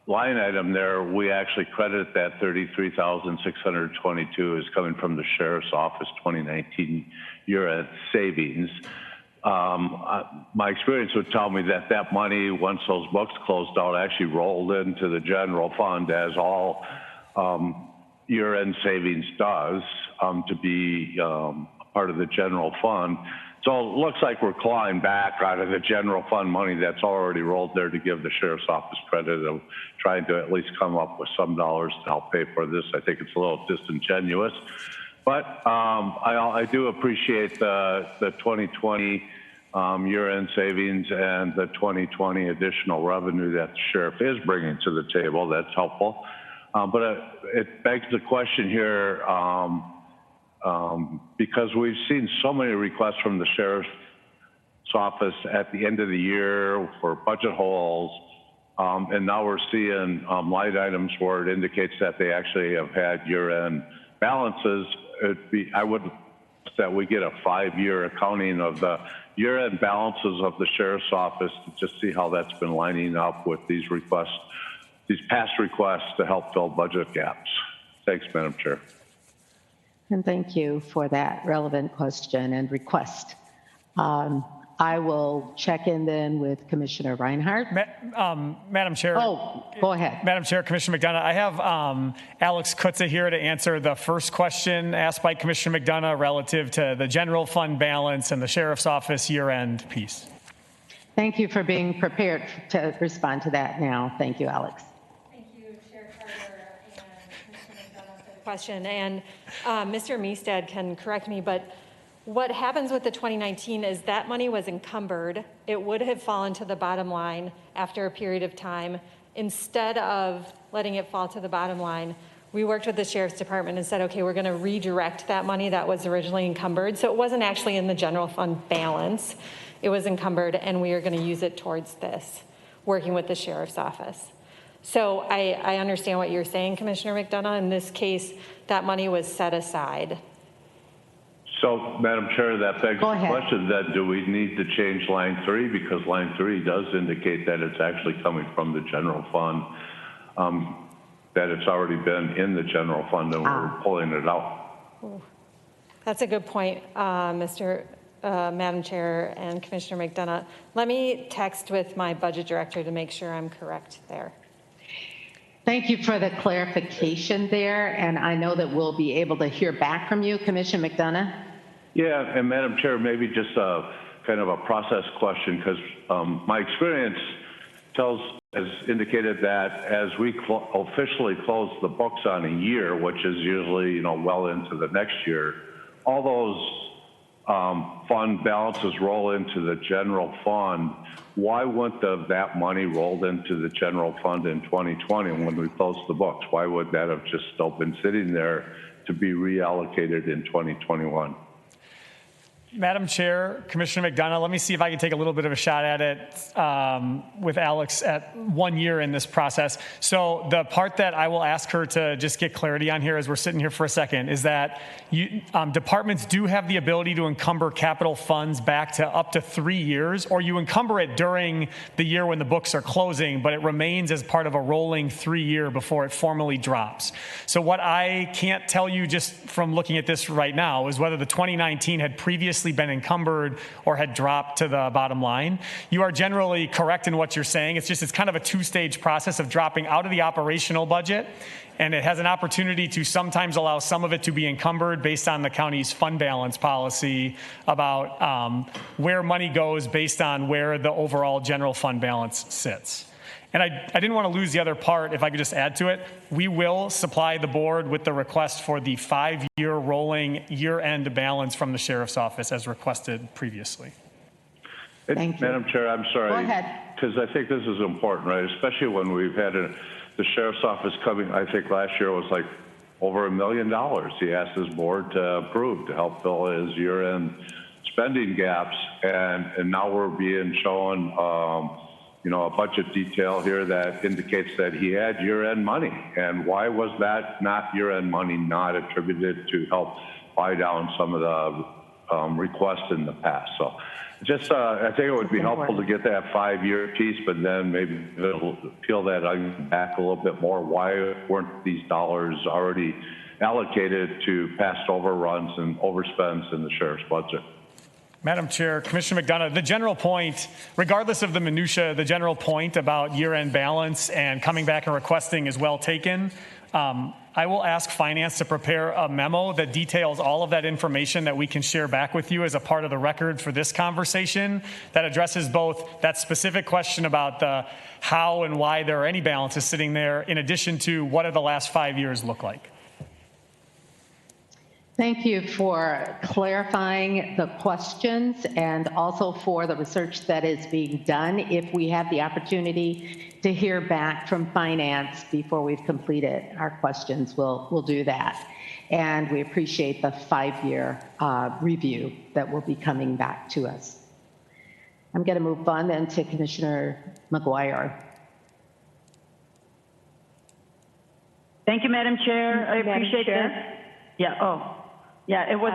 line item there, we actually credit that $33,622 is coming from the Sheriff's Office 2019 year-end savings. My experience would tell me that that money, once those books closed out, actually rolled into the general fund, as all year-end savings does, to be part of the general fund. So it looks like we're clawing back out of the general fund money that's already rolled there to give the Sheriff's Office credit of trying to at least come up with some dollars to help pay for this. I think it's a little disingenuous. But I do appreciate the 2020 year-end savings and the 2020 additional revenue that the sheriff is bringing to the table. That's helpful. But it begs the question here, because we've seen so many requests from the Sheriff's Office at the end of the year for budget holes, and now we're seeing line items where it indicates that they actually have had year-end balances. I would that we get a 5-year accounting of the year-end balances of the Sheriff's Office to just see how that's been lining up with these requests, these past requests to help fill budget gaps. Thanks, Madam Chair. And thank you for that relevant question and request. I will check in then with Commissioner Reinhardt. Madam Chair. Oh, go ahead. Madam Chair, Commissioner McDonough, I have Alex Kutza here to answer the first question asked by Commissioner McDonough relative to the general fund balance and the Sheriff's Office year-end piece. Thank you for being prepared to respond to that now. Thank you, Alex. Thank you, Chair Carter and Commissioner McDonough for the question. And Mr. Meestad can correct me, but what happens with the 2019 is that money was encumbered. It would have fallen to the bottom line after a period of time. Instead of letting it fall to the bottom line, we worked with the Sheriff's Department and said, okay, we're going to redirect that money that was originally encumbered. So it wasn't actually in the general fund balance. It was encumbered, and we are going to use it towards this, working with the Sheriff's Office. So I understand what you're saying, Commissioner McDonough. In this case, that money was set aside. So, Madam Chair, that begs the question that do we need to change line 3, because line 3 does indicate that it's actually coming from the general fund, that it's already been in the general fund and we're pulling it out. That's a good point, Madam Chair and Commissioner McDonough. Let me text with my budget director to make sure I'm correct there. Thank you for the clarification there, and I know that we'll be able to hear back from you, Commissioner McDonough. Yeah, and Madam Chair, maybe just kind of a process question because my experience has indicated that as we officially close the books on a year, which is usually, well into the next year, all those fund balances roll into the general fund. Why wouldn't that money rolled into the general fund in 2020 when we closed the books? Why would that have just still been sitting there to be reallocated in 2021? Madam Chair, Commissioner McDonough, let me see if I can take a little bit of a shot at it with Alex at 1 year in this process. So the part that I will ask her to just get clarity on here as we're sitting here for a second is that departments do have the ability to encumber capital funds back to up to 3 years, or you encumber it during the year when the books are closing, but it remains as part of a rolling 3 year before it formally drops. So what I can't tell you just from looking at this right now is whether the 2019 had previously been encumbered or had dropped to the bottom line. You are generally correct in what you're saying. It's kind of a two-stage process of dropping out of the operational budget, and it has an opportunity to sometimes allow some of it to be encumbered based on the county's fund balance policy about where money goes based on where the overall general fund balance sits. And I didn't want to lose the other part, if I could just add to it. We will supply the board with the request for the 5-year rolling year-end balance from the Sheriff's Office as requested previously. Thank you. Madam Chair, I'm sorry. Go ahead. Because I think this is important, right? Especially when we've had the Sheriff's Office coming, I think last year was like over $1 million. He asked his board to approve to help fill his year-end spending gaps. And now we're being shown a budget detail here that indicates that he had year-end money. And why was that not year-end money not attributed to help buy down some of the requests in the past? So just, I think it would be helpful to get that 5-year piece, but then maybe peel that onion back a little bit more. Why weren't these dollars already allocated to past overruns and overspends in the sheriff's budget? Madam Chair, Commissioner McDonough, the general point, regardless of the minutia, the general point about year-end balance and coming back and requesting is well taken. I will ask Finance to prepare a memo that details all of that information that we can share back with you as a part of the record for this conversation that addresses both that specific question about the how and why there are any balances sitting there, in addition to what do the last 5 years look like. Thank you for clarifying the questions and also for the research that is being done. If we have the opportunity to hear back from Finance before we've completed our questions, we'll do that. And we appreciate the 5-year review that will be coming back to us. I'm going to move on then to Commissioner McGuire. Thank you, Madam Chair. I appreciate this. Yeah. Yeah, it was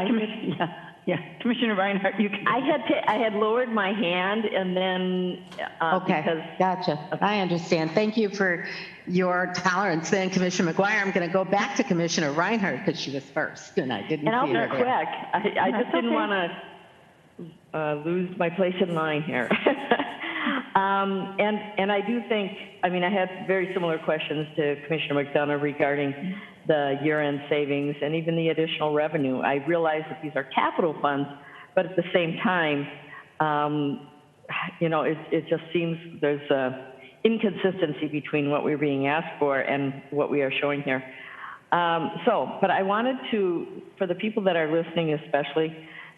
Commissioner Reinhardt. You can. I had lowered my hand and then okay, gotcha. I understand. Thank you for your tolerance. Then Commissioner McGuire, I'm going to go back to Commissioner Reinhardt because she was first, and I didn't. And I'll see be her quick. there. I just didn't want to lose my place in line here. And I do think, I had very similar questions to Commissioner McDonough regarding the year-end savings and even the additional revenue. I realize that these are capital funds, but at the same time, it just seems there's a inconsistency between what we're being asked for and what we are showing here. But I wanted to, for the people that are listening especially,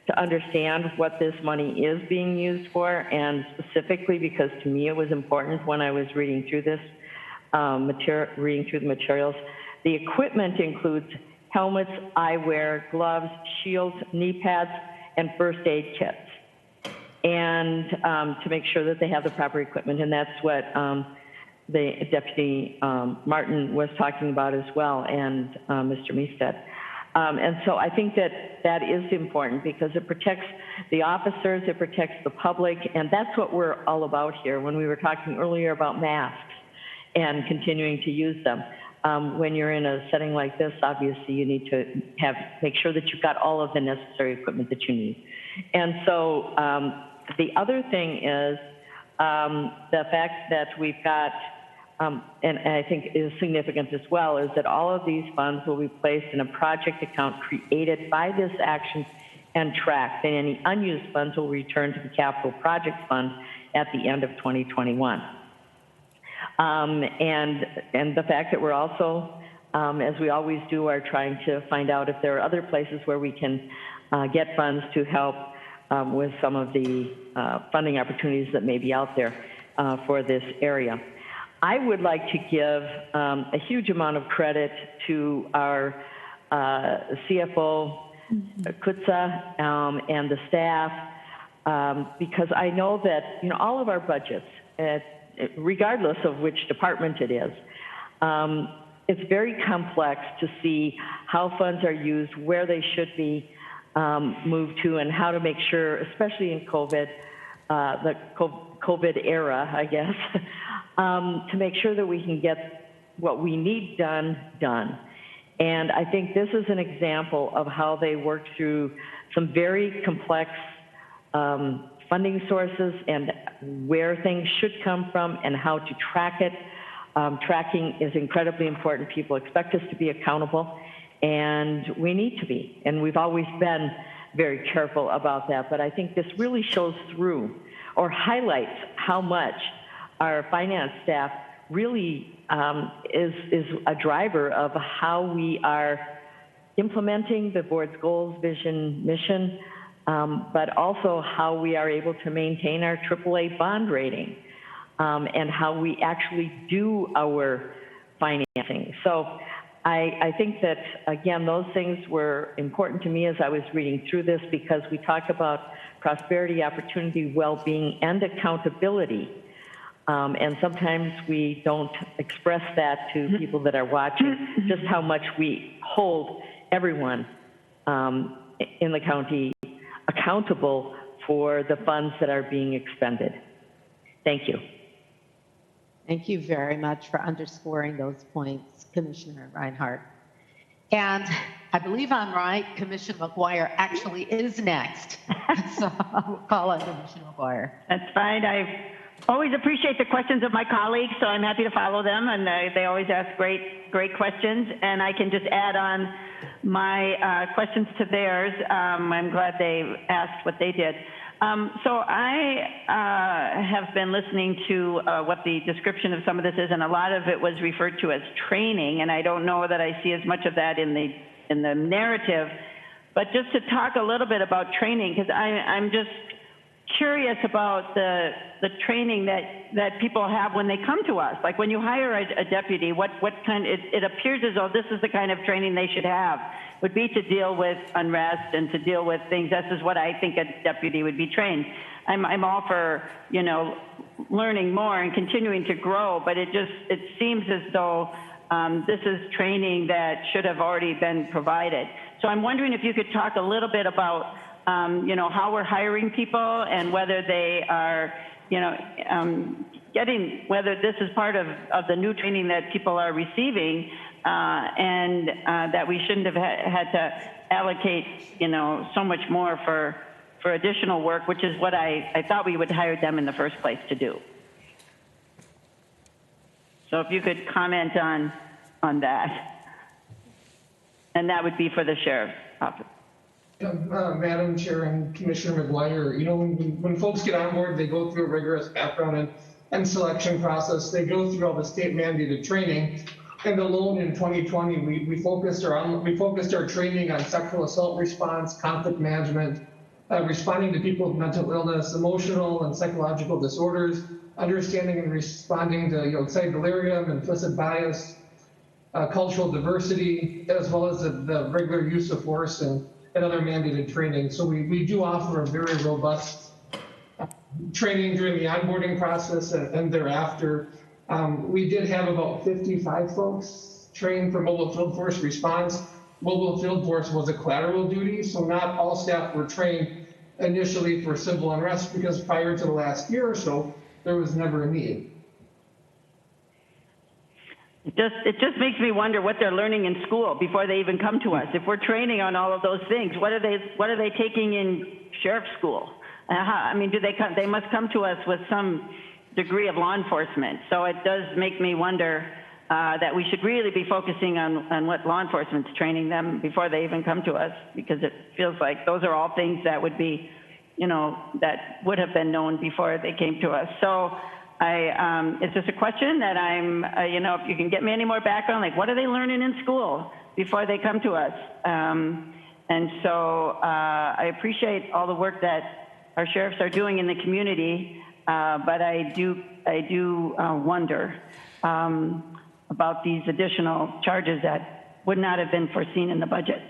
to understand what this money is being used for, and specifically because to me it was important when I was reading through this, reading through the materials. The equipment includes helmets, eyewear, gloves, shields, knee pads, and first aid kits. And to make sure that they have the proper equipment. And that's what the Deputy Martin was talking about as well, and Mr. Meestead. And so I think that is important because it protects the officers, it protects the public, and that's what we're all about here when we were talking earlier about masks and continuing to use them. When you're in a setting like this, obviously you need to make sure that you've got all of the necessary equipment that you need. And so the other thing is the fact that we've got, and I think is significant as well, is that all of these funds will be placed in a project account created by this action and tracked, and any unused funds will return to the Capital Project Fund at the end of 2021. And the fact that we're also, as we always do, are trying to find out if there are other places where we can get funds to help with some of the funding opportunities that may be out there for this area. I would like to give a huge amount of credit to our CFO, Kutza, and the staff, because I know that all of our budgets, regardless of which department it is, it's very complex to see how funds are used, where they should be moved to, and how to make sure, especially in COVID, the COVID era, I guess, to make sure that we can get what we need done. And I think this is an example of how they work through some very complex funding sources and where things should come from and how to track it. Tracking is incredibly important. People expect us to be accountable, and we need to be. And we've always been very careful about that. But I think this really shows through or highlights how much our finance staff really is a driver of how we are implementing the board's goals, vision, mission, but also how we are able to maintain our AAA bond rating and how we actually do our financing. So I think that, again, those things were important to me as I was reading through this, because we talk about prosperity, opportunity, well-being, and accountability. And sometimes we don't express that to people that are watching, just how much we hold everyone in the county accountable for the funds that are being expended. Thank you. Thank you very much for underscoring those points, Commissioner Reinhardt. And I believe I'm right, Commissioner McGuire actually is next. So I'll call on Commissioner McGuire. That's fine. I always appreciate the questions of my colleagues, so I'm happy to follow them, and they always ask great questions. And I can just add on my questions to theirs. I'm glad they asked what they did. So I have been listening to what the description of some of this is, and a lot of it was referred to as training, and I don't know that I see as much of that in the narrative. But just to talk a little bit about training, because I'm just curious about the training that people have when they come to us. Like when you hire a deputy, what kind? It appears as though this is the kind of training they should have, would be to deal with unrest and to deal with things. This is what I think a deputy would be trained. I'm all for, learning more and continuing to grow, but it seems as though this is training that should have already been provided. So I'm wondering if you could talk a little bit about how we're hiring people and whether they are, whether this is part of the new training that people are receiving, and that we shouldn't have had to allocate, so much more for additional work, which is what I thought we would hire them in the first place to do. So if you could comment on that, and that would be for the sheriff's office. Madam Chair and Commissioner McGuire, when folks get on board, they go through a rigorous background and selection process. They go through all the state mandated training. And alone in 2020, we focused our training on sexual assault response, conflict management, responding to people with mental illness, emotional and psychological disorders, understanding and responding to excited delirium, implicit bias, cultural diversity, as well as the regular use of force and other mandated training. So we do offer a very robust training during the onboarding process and thereafter. We did have about 55 folks trained for mobile field force response. Mobile field force was a collateral duty, so not all staff were trained initially for civil unrest, because prior to the last year or so, there was never a need. It just makes me wonder what they're learning in school before they even come to us. If we're training on all of those things, what are they taking in sheriff's school? They must come to us with some degree of law enforcement. So it does make me wonder that we should really be focusing on what law enforcement's training them before they even come to us, because it feels like those are all things that would be, that would have been known before they came to us. So it's just a question that I'm, if you can get me any more background, like what are they learning in school before they come to us? And so I appreciate all the work that our sheriffs are doing in the community, but I do wonder about these additional charges that would not have been foreseen in the budget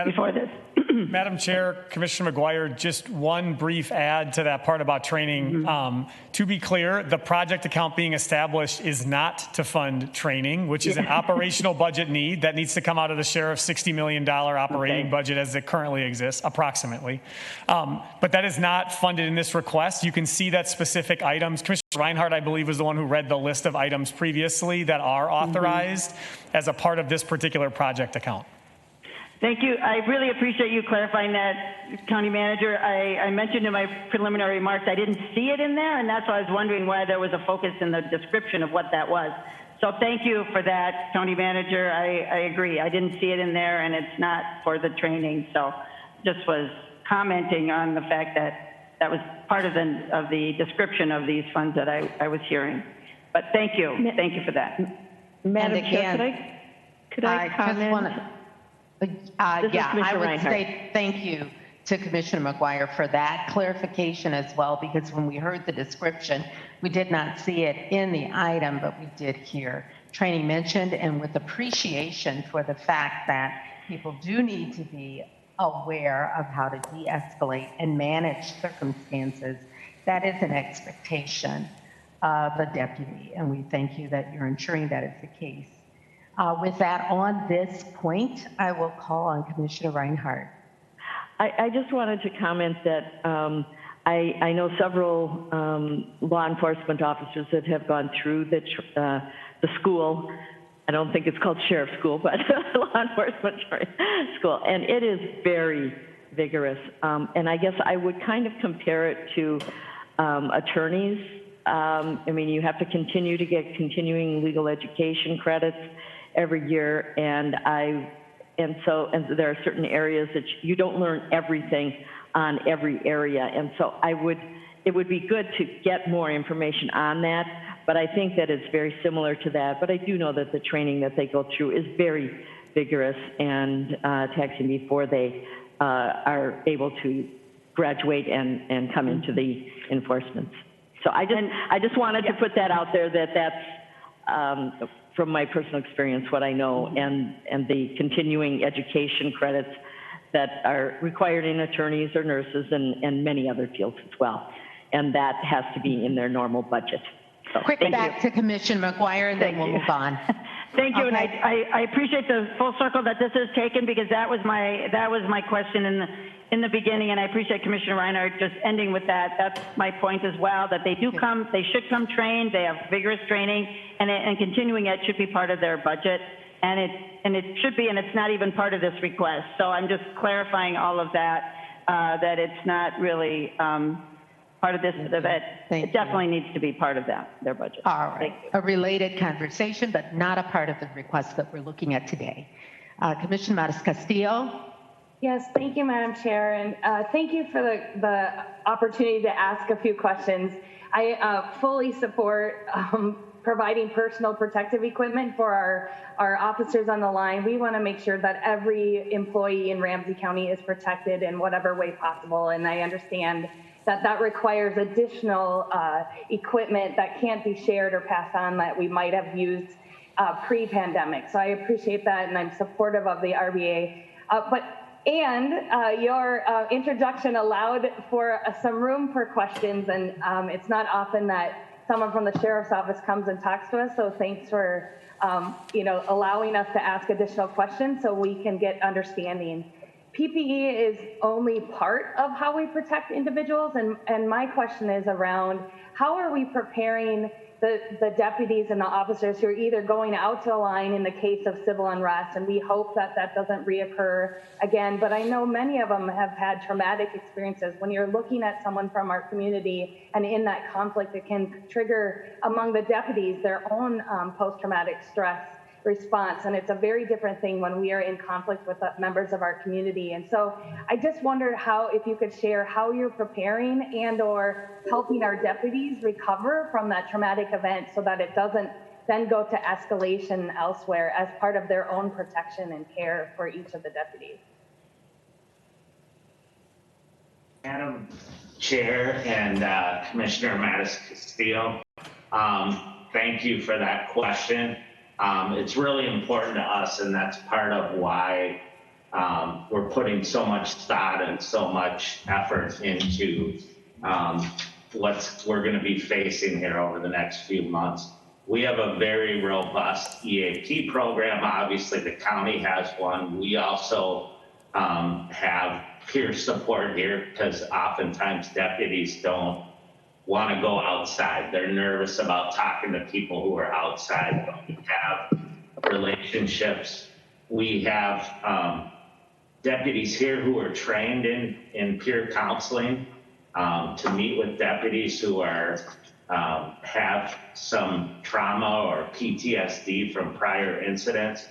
before this. Madam Chair, Commissioner McGuire, just one brief add to that part about training. To be clear, the project account being established is not to fund training, which is an operational budget need that needs to come out of the sheriff's $60 million operating budget as it currently exists, approximately. But that is not funded in this request. You can see that specific items. Commissioner Reinhardt, I believe, was the one who read the list of items previously that are authorized as a part of this particular project account. Thank you. I really appreciate you clarifying that, County Manager. I mentioned in my preliminary remarks I didn't see it in there, and that's why I was wondering why there was a focus in the description of what that was. So thank you for that, County Manager. I agree. I didn't see it in there, and it's not for the training. So just was commenting on the fact that that was part of the description of these funds that I was hearing. But thank you. Thank you for that. Madam Chair, could I comment? I would say thank you to Commissioner McGuire for that clarification as well, because when we heard the description, we did not see it in the item, but we did hear training mentioned, and with appreciation for the fact that people do need to be aware of how to de-escalate and manage circumstances. That is an expectation of a deputy, and we thank you that you're ensuring that is the case. With that, on this point, I will call on Commissioner Reinhardt. I just wanted to comment that I know several law enforcement officers that have gone through the school. I don't think it's called sheriff school, but law enforcement school, and it is very vigorous. And I guess I would kind of compare it to attorneys. I mean, you have to continue to get continuing legal education credits every year, and there are certain areas that you don't learn everything on every area, and so it would be good to get more information on that, but I think that it's very similar to that. But I do know that the training that they go through is very vigorous and taxing before they are able to graduate and come into the enforcement. So I just wanted to put that out there, that's from my personal experience, what I know, and the continuing education credits that are required in attorneys or nurses and many other fields as well. And that has to be in their normal budget. So, quick back to Commissioner McGuire, and then we'll move on. Thank you, Okay. and I appreciate the full circle that this has taken, because that was my question in the beginning, and I appreciate Commissioner Reinhardt just ending with that. That's my point as well, that they should come trained, they have vigorous training, and continuing ed should be part of their budget, and it should be, and it's not even part of this request. So I'm just clarifying all of that, that it's not really part of this, that it definitely needs to be part of their budget. All right, a related conversation, but not a part of the request that we're looking at today. Commissioner Matas-Castillo. Yes, thank you, Madam Chair, and thank you for the opportunity to ask a few questions. I fully support providing personal protective equipment for our officers on the line. We want to make sure that every employee in Ramsey County is protected in whatever way possible, and I understand that requires additional equipment that can't be shared or passed on that we might have used pre-pandemic. So I appreciate that, and I'm supportive of the RBA. Your introduction allowed for some room for questions, and it's not often that someone from the Sheriff's Office comes and talks to us, so thanks for allowing us to ask additional questions so we can get understanding. PPE is only part of how we protect individuals, and my question is around how are we preparing the deputies and the officers who are either going out to the line in the case of civil unrest, and we hope that that doesn't reoccur again. But I know many of them have had traumatic experiences. When you're looking at someone from our community and in that conflict, it can trigger among the deputies their own post-traumatic stress response. And it's a very different thing when we are in conflict with members of our community. And so I just wondered if you could share how you're preparing and or helping our deputies recover from that traumatic event so that it doesn't then go to escalation elsewhere as part of their own protection and care for each of the deputies. Madam Chair and Commissioner Mattis Castillo, thank you for that question. It's really important to us, and that's part of why we're putting so much thought and so much effort into what we're going to be facing here over the next few months. We have a very robust EAP program. Obviously, the county has one. We also have peer support here because oftentimes deputies don't want to go outside. They're nervous about talking to people who are outside. But we have relationships. We have deputies here who are trained in peer counseling to meet with deputies who are have some trauma or PTSD from prior incidents.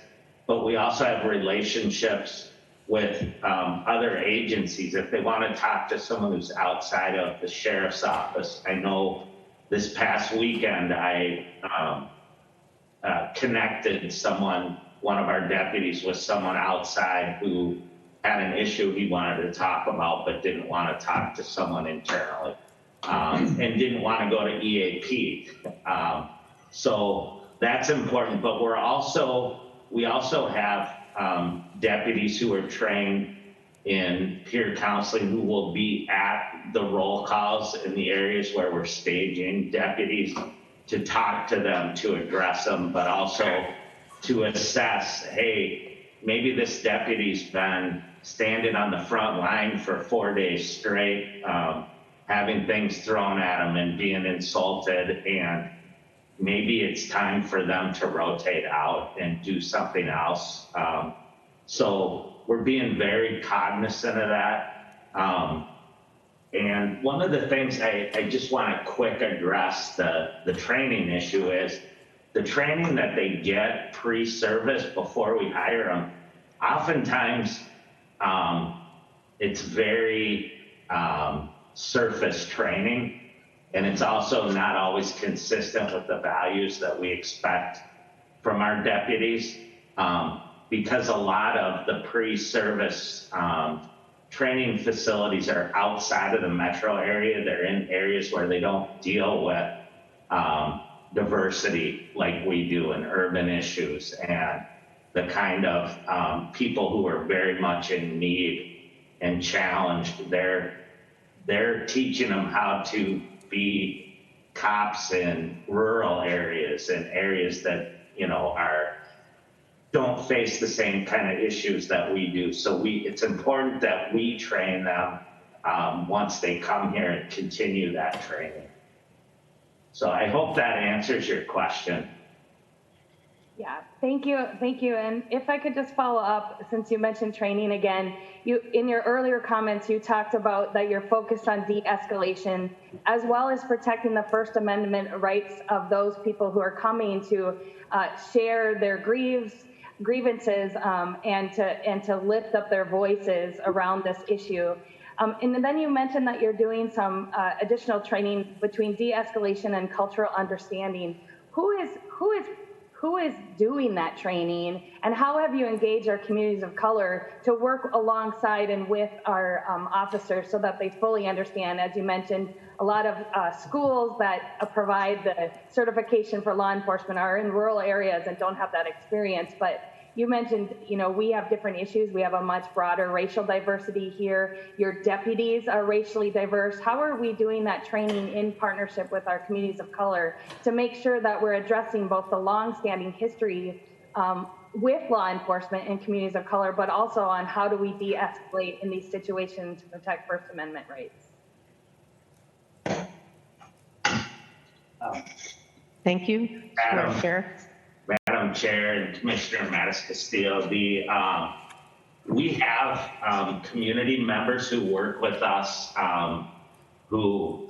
But we also have relationships with other agencies if they want to talk to someone who's outside of the sheriff's office. I know this past weekend I connected one of our deputies with someone outside who had an issue he wanted to talk about but didn't want to talk to someone internally and didn't want to go to EAP. So that's important, but we also have deputies who are trained in peer counseling who will be at the roll calls in the areas where we're staging deputies to talk to them, to address them, but also to assess, hey, maybe this deputy's been standing on the front line for 4 days straight, having things thrown at them and being insulted, and maybe it's time for them to rotate out and do something else. So we're being very cognizant of that. And one of the things I just want to quick address the training issue is the training that they get pre-service before we hire them. Oftentimes, it's very surface training, and it's also not always consistent with the values that we expect from our deputies, because a lot of the pre-service training facilities are outside of the metro area. They're in areas where they don't deal with diversity like we do in urban issues and the kind of people who are very much in need and challenged. They're teaching them how to be cops in rural areas and areas that, don't face the same kind of issues that we do. So it's important that we train them once they come here and continue that training. So I hope that answers your question. Yeah, thank you. And if I could just follow up, since you mentioned training again, in your earlier comments, you talked about that you're focused on de-escalation, as well as protecting the First Amendment rights of those people who are coming to share their grievances and to lift up their voices around this issue. And then you mentioned that you're doing some additional training between de-escalation and cultural understanding. Who is doing that training, and how have you engaged our communities of color to work alongside and with our officers so that they fully understand? As you mentioned, a lot of schools that provide the certification for law enforcement are in rural areas and don't have that experience. But you mentioned, we have different issues. We have a much broader racial diversity here. Your deputies are racially diverse. How are we doing that training in partnership with our communities of color to make sure that we're addressing both the long-standing history with law enforcement and communities of color, but also on how do we de-escalate in these situations to protect First Amendment rights? Thank you, Sheriff. Madam Chair and Commissioner Mattis Castillo, we have community members who work with us, who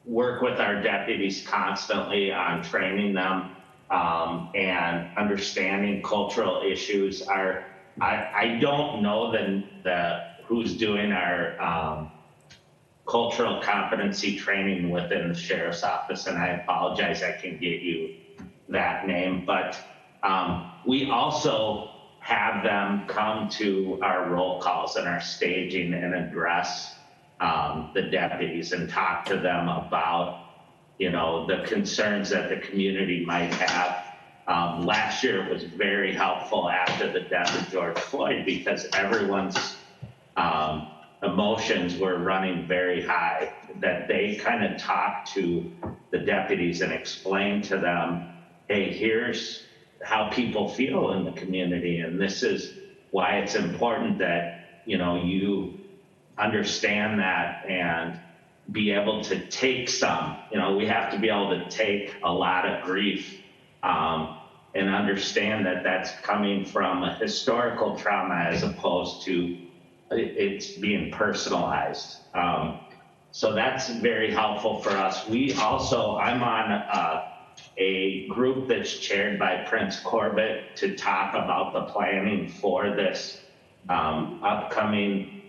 work with our deputies constantly on training them and understanding cultural issues. I don't know who's doing our cultural competency training within the Sheriff's Office, and I apologize, I can get you that name, but we also have them come to our roll calls and our staging and address the deputies and talk to them about, the concerns that the community might have. Last year it was very helpful after the death of George Floyd because everyone's emotions were running very high, that they kind of talked to the deputies and explained to them, hey, here's how people feel in the community, and this is why it's important that, you understand that and be able to take some, we have to be able to take a lot of grief and understand that that's coming from a historical trauma as opposed to it's being personalized. So that's very helpful for us. I'm on a group that's chaired by Prince Corbett to talk about the planning for this upcoming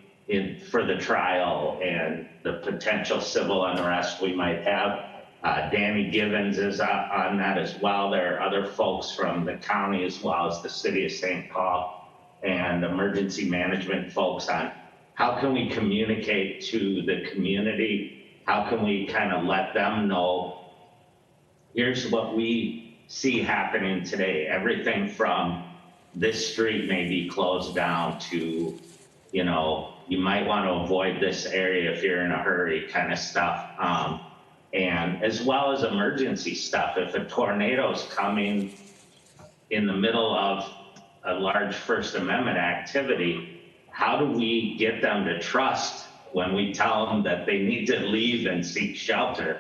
for the trial and the potential civil unrest we might have. Danny Givens is on that as well. There are other folks from the county as well as the city of St. Paul and emergency management folks on how can we communicate to the community? How can we kind of let them know, here's what we see happening today. Everything from this street may be closed down to, you might want to avoid this area if you're in a hurry kind of stuff. And as well as emergency stuff. If a tornado's coming in the middle of a large First Amendment activity, how do we get them to trust when we tell them that they need to leave and seek shelter,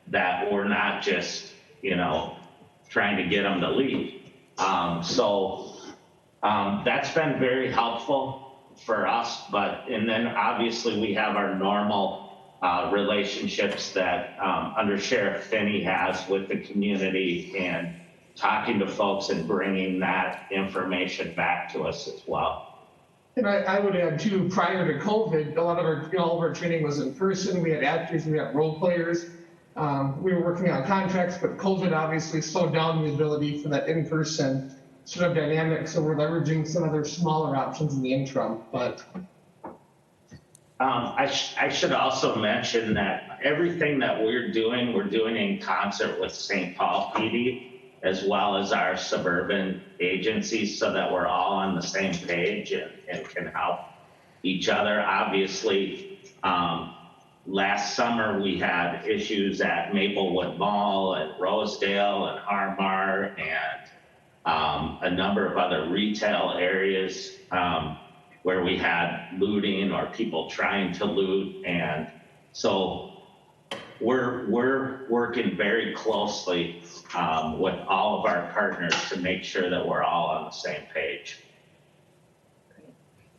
that we're not just, trying to get them to leave? So that's been very helpful for us, and then obviously we have our normal relationships that Under Sheriff Finney has with the community and talking to folks and bringing that information back to us as well. And I would add too, prior to COVID, a lot of all of our training was in person. We had actors, we had role players. We were working on contracts, but COVID obviously slowed down the ability for that in-person sort of dynamic. So we're leveraging some other smaller options in the interim, but. I should also mention that everything that we're doing in concert with St. Paul PD, as well as our suburban agencies, so that we're all on the same page and can help each other. Obviously, last summer we had issues at Maplewood Mall and Rosedale and Harmar and a number of other retail areas where we had looting or people trying to loot. And so we're working very closely with all of our partners to make sure that we're all on the same page.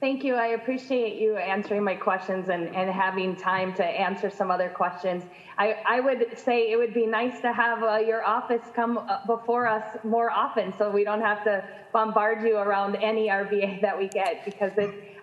Thank you. I appreciate you answering my questions and having time to answer some other questions. I would say it would be nice to have your office come before us more often so we don't have to bombard you around any RBA that we get, because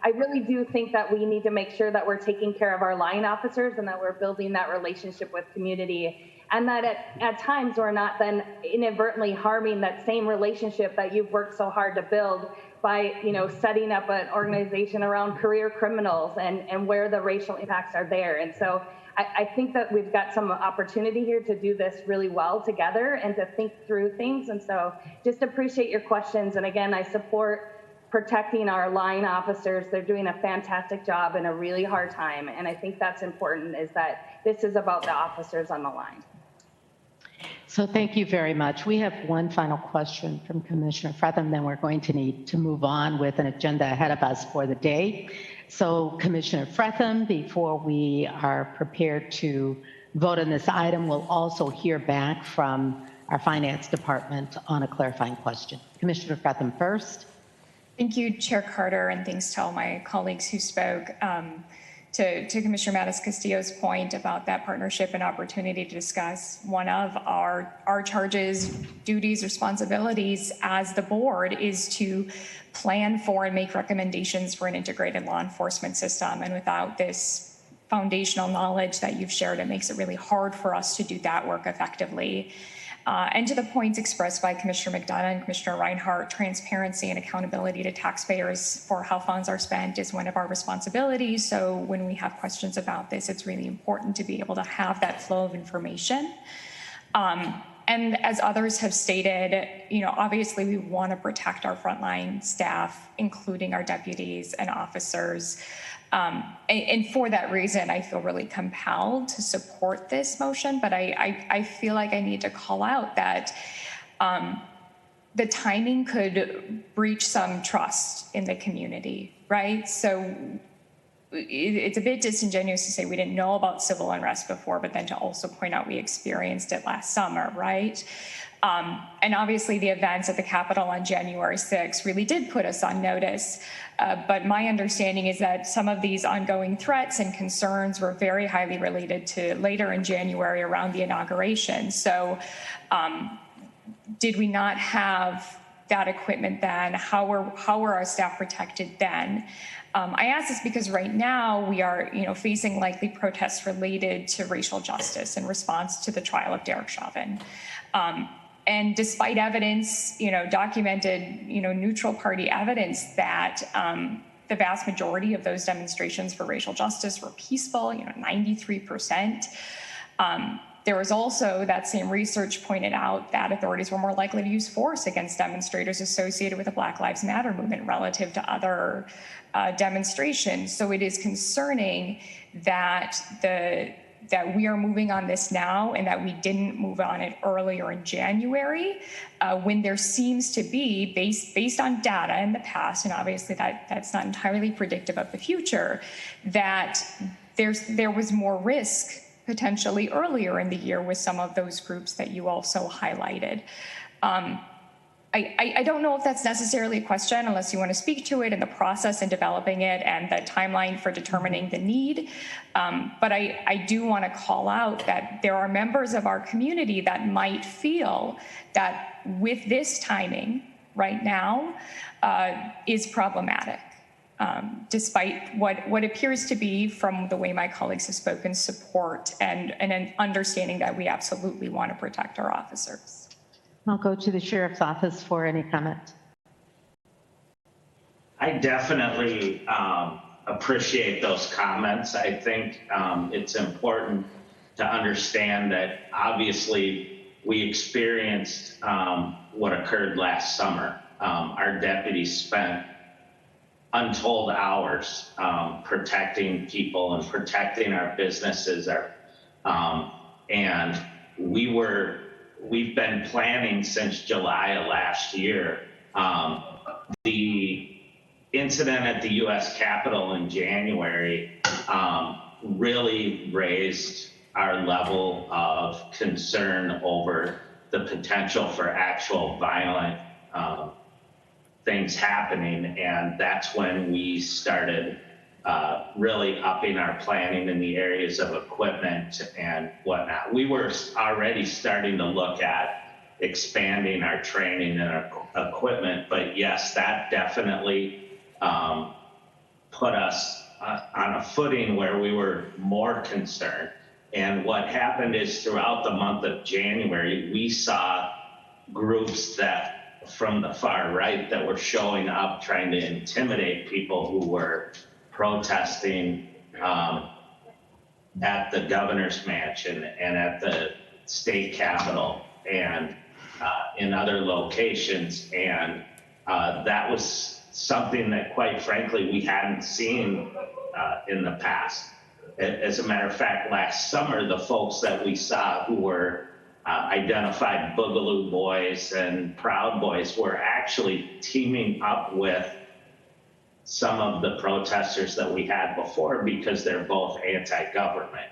I really do think that we need to make sure that we're taking care of our line officers and that we're building that relationship with community, and that at times we're not then inadvertently harming that same relationship that you've worked so hard to build by setting up an organization around career criminals and where the racial impacts are there. And so I think that we've got some opportunity here to do this really well together and to think through things. And so just appreciate your questions. And again, I support protecting our line officers. They're doing a fantastic job in a really hard time. And I think that's important, is that this is about the officers on the line. So thank you very much. We have one final question from Commissioner Fretham, then we're going to need to move on with an agenda ahead of us for the day. So Commissioner Fretham, before we are prepared to vote on this item, we'll also hear back from our finance department on a clarifying question. Commissioner Fretham first. Thank you, Chair Carter, and thanks to all my colleagues who spoke. To Commissioner Mattis-Castillo's point about that partnership and opportunity to discuss, one of our charges, duties, responsibilities as the board is to plan for and make recommendations for an integrated law enforcement system. And without this foundational knowledge that you've shared, it makes it really hard for us to do that work effectively. And to the points expressed by Commissioner McDonough and Commissioner Reinhart, transparency and accountability to taxpayers for how funds are spent is one of our responsibilities. So when we have questions about this, it's really important to be able to have that flow of information. And as others have stated, obviously we want to protect our frontline staff, including our deputies and officers. And for that reason, I feel really compelled to support this motion, but I feel like I need to call out that the timing could breach some trust in the community, right? So it's a bit disingenuous to say we didn't know about civil unrest before, but then to also point out we experienced it last summer, right? And obviously the events at the Capitol on January 6th really did put us on notice. But my understanding is that some of these ongoing threats and concerns were very highly related to later in January around the inauguration. So did we not have that equipment then? How were our staff protected then? I ask this because right now we are, facing likely protests related to racial justice in response to the trial of Derek Chauvin. And despite evidence, documented, neutral party evidence that the vast majority of those demonstrations for racial justice were peaceful, 93%. There was also, that same research pointed out that authorities were more likely to use force against demonstrators associated with the Black Lives Matter movement relative to other demonstrations. So it is concerning that we are moving on this now and that we didn't move on it earlier in January, when there seems to be, based on data in the past, and obviously that's not entirely predictive of the future, that there was more risk potentially earlier in the year with some of those groups that you also highlighted. I don't know if that's necessarily a question unless you want to speak to it and the process in developing it and the timeline for determining the need. But I do want to call out that there are members of our community that might feel that with this timing right now is problematic. Despite what appears to be, from the way my colleagues have spoken, support and an understanding that we absolutely want to protect our officers. I'll go to the Sheriff's Office for any comment. I definitely appreciate those comments. I think it's important to understand that obviously we experienced what occurred last summer. Our deputies spent untold hours protecting people and protecting our businesses. And we've been planning since July of last year. The incident at the U.S. Capitol in January really raised our level of concern over the potential for actual violent things happening, and that's when we started really upping our planning in the areas of equipment and whatnot. We were already starting to look at expanding our training and our equipment, but yes, that definitely put us on a footing where we were more concerned. And what happened is throughout the month of January, we saw groups from the far right that were showing up trying to intimidate people who were protesting at the governor's mansion and at the state capitol and in other locations. And that was something that, quite frankly, we hadn't seen in the past. As a matter of fact, last summer, the folks that we saw who were identified Boogaloo Boys and Proud Boys were actually teaming up with some of the protesters that we had before because they're both anti-government.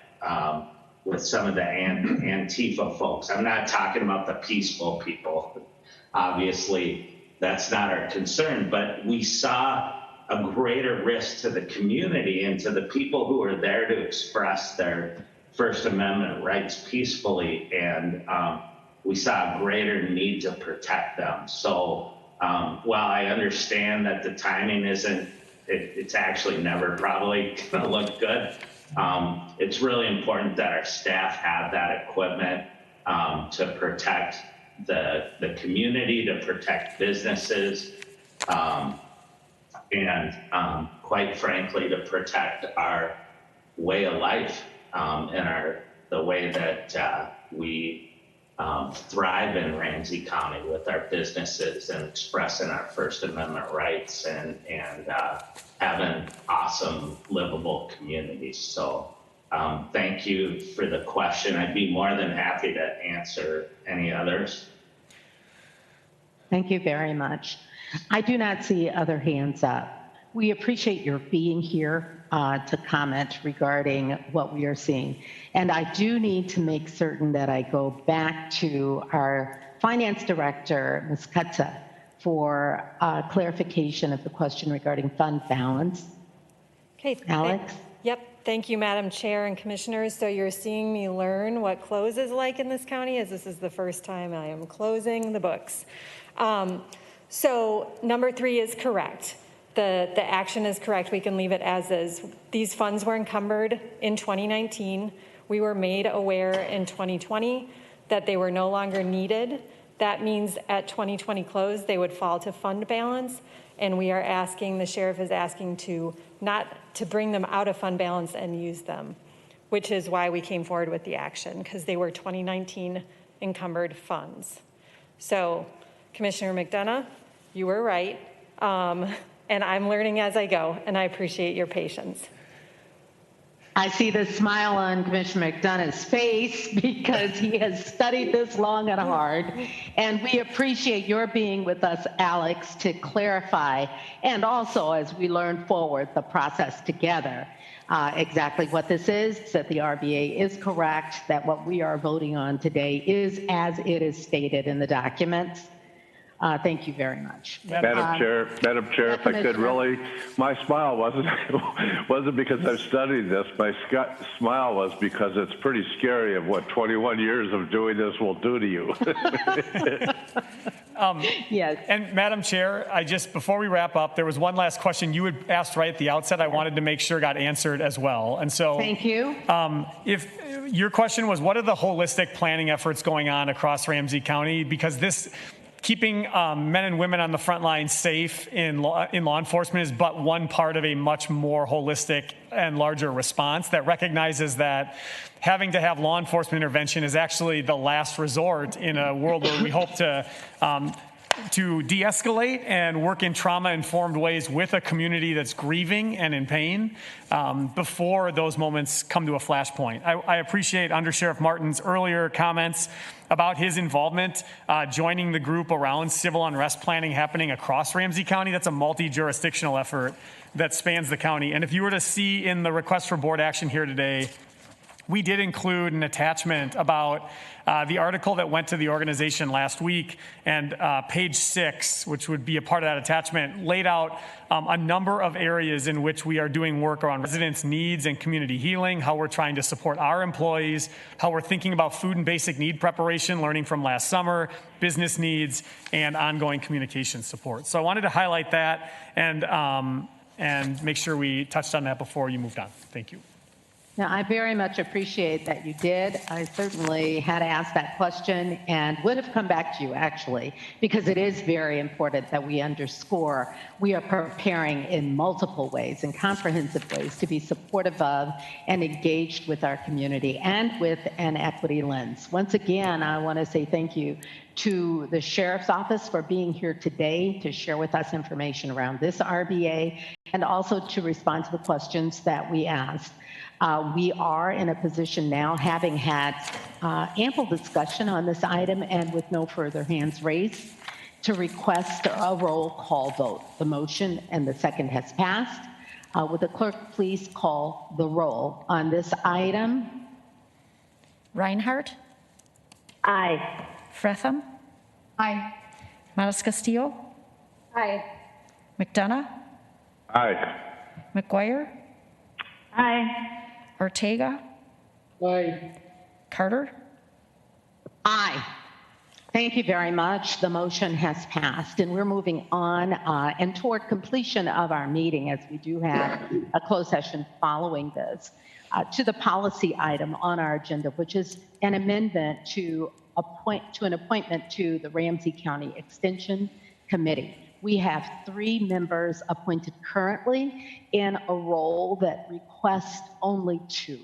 with some of the Antifa folks. I'm not talking about the peaceful people. Obviously, that's not our concern, but we saw a greater risk to the community and to the people who are there to express their First Amendment rights peacefully, and we saw a greater need to protect them. So while I understand that the timing isn't, it's actually never probably gonna look good, it's really important that our staff have that equipment to protect the community, to protect businesses, and quite frankly, to protect our way of life and the way that we thrive in Ramsey County with our businesses and expressing our First Amendment rights and having awesome, livable communities. So thank you for the question. I'd be more than happy to answer any others. Thank you very much. I do not see other hands up. We appreciate your being here to comment regarding what we are seeing. And I do need to make certain that I go back to our Finance Director, Ms. Kutza, for clarification of the question regarding fund balance. Okay. Alex? Yep. Thank you, Madam Chair and Commissioners. So you're seeing me learn what close is like in this county, as this is the first time I am closing the books. So number 3 is correct. The action is correct. We can leave it as is. These funds were encumbered in 2019. We were made aware in 2020 that they were no longer needed. That means at 2020 close, they would fall to fund balance. And we are asking, the sheriff is asking to not to bring them out of fund balance and use them, which is why we came forward with the action, because they were 2019 encumbered funds. So Commissioner McDonough, you were right. And I'm learning as I go, and I appreciate your patience. I see the smile on Commissioner McDonough's face because he has studied this long and hard. And we appreciate your being with us, Alex, to clarify, and also as we learn forward the process together, exactly what this is, that the RBA is correct, that what we are voting on today is as it is stated in the documents. Thank you very much. Madam Chair, if I could really, my smile wasn't because I've studied this. My smile was because it's pretty scary of what 21 years of doing this will do to you. Yes. And Madam Chair, before we wrap up, there was one last question you had asked right at the outset. I wanted to make sure got answered as well. And so, thank you. If your question was, what are the holistic planning efforts going on across Ramsey County? Because keeping men and women on the front line safe in law enforcement is but one part of a much more holistic and larger response that recognizes that having to have law enforcement intervention is actually the last resort in a world where we hope to de-escalate and work in trauma-informed ways with a community that's grieving and in pain before those moments come to a flashpoint. I appreciate Under Sheriff Martin's earlier comments about his involvement joining the group around civil unrest planning happening across Ramsey County. That's a multi-jurisdictional effort that spans the county. And if you were to see in the request for board action here today, we did include an attachment about the article that went to the organization last week, and page 6, which would be a part of that attachment, laid out a number of areas in which we are doing work around residents' needs and community healing, how we're trying to support our employees, how we're thinking about food and basic need preparation, learning from last summer, business needs, and ongoing communication support. So I wanted to highlight that and make sure we touched on that before you moved on. Thank you. Now, I very much appreciate that you did. I certainly had asked that question and would have come back to you, actually, because it is very important that we underscore we are preparing in multiple ways, in comprehensive ways, to be supportive of and engaged with our community and with an equity lens. Once again, I want to say thank you to the Sheriff's Office for being here today to share with us information around this RBA and also to respond to the questions that we asked. We are in a position now, having had ample discussion on this item and with no further hands raised, to request a roll call vote. The motion and the second has passed. Would the clerk please call the roll on this item? Reinhardt, Aye. Fretham, Aye. Mattis Castillo, Aye. McDonough, Aye. McGuire, Aye. Ortega, Aye. Carter. Aye. Thank you very much. The motion has passed, and we're moving on and toward completion of our meeting, as we do have a closed session following this, to the policy item on our agenda, which is an amendment to an appointment to the Ramsey County Extension Committee. We have 3 members appointed currently in a role that requests only 2.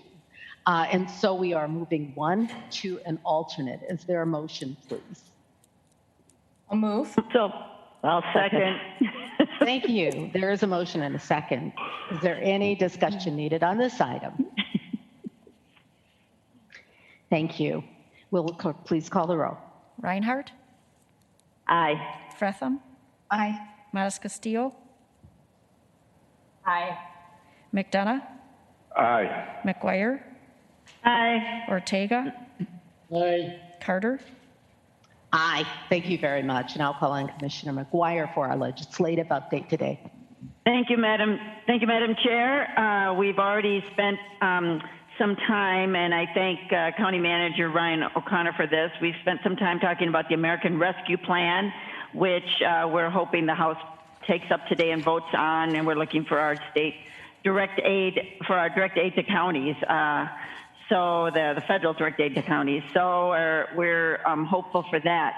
And so we are moving 1 to an alternate. Is there a motion, please? I'll move. So I'll second. Thank you. There is a motion and a second. Is there any discussion needed on this item? Thank you. Will the clerk please call the roll? Reinhardt, Aye. Fretham, Aye. Mattis Castillo, Aye. McDonough, Aye. McGuire, Aye. Ortega, Aye. Carter. Aye. Thank you very much. And I'll call on Commissioner McGuire for our legislative update today. Thank you, Madam Chair. We've already spent some time, and I thank County Manager Ryan O'Connor for this. We've spent some time talking about the American Rescue Plan, which we're hoping the House takes up today and votes on, and we're looking for our state direct aid, for our direct aid to counties. So the federal direct aid to counties. So we're hopeful for that.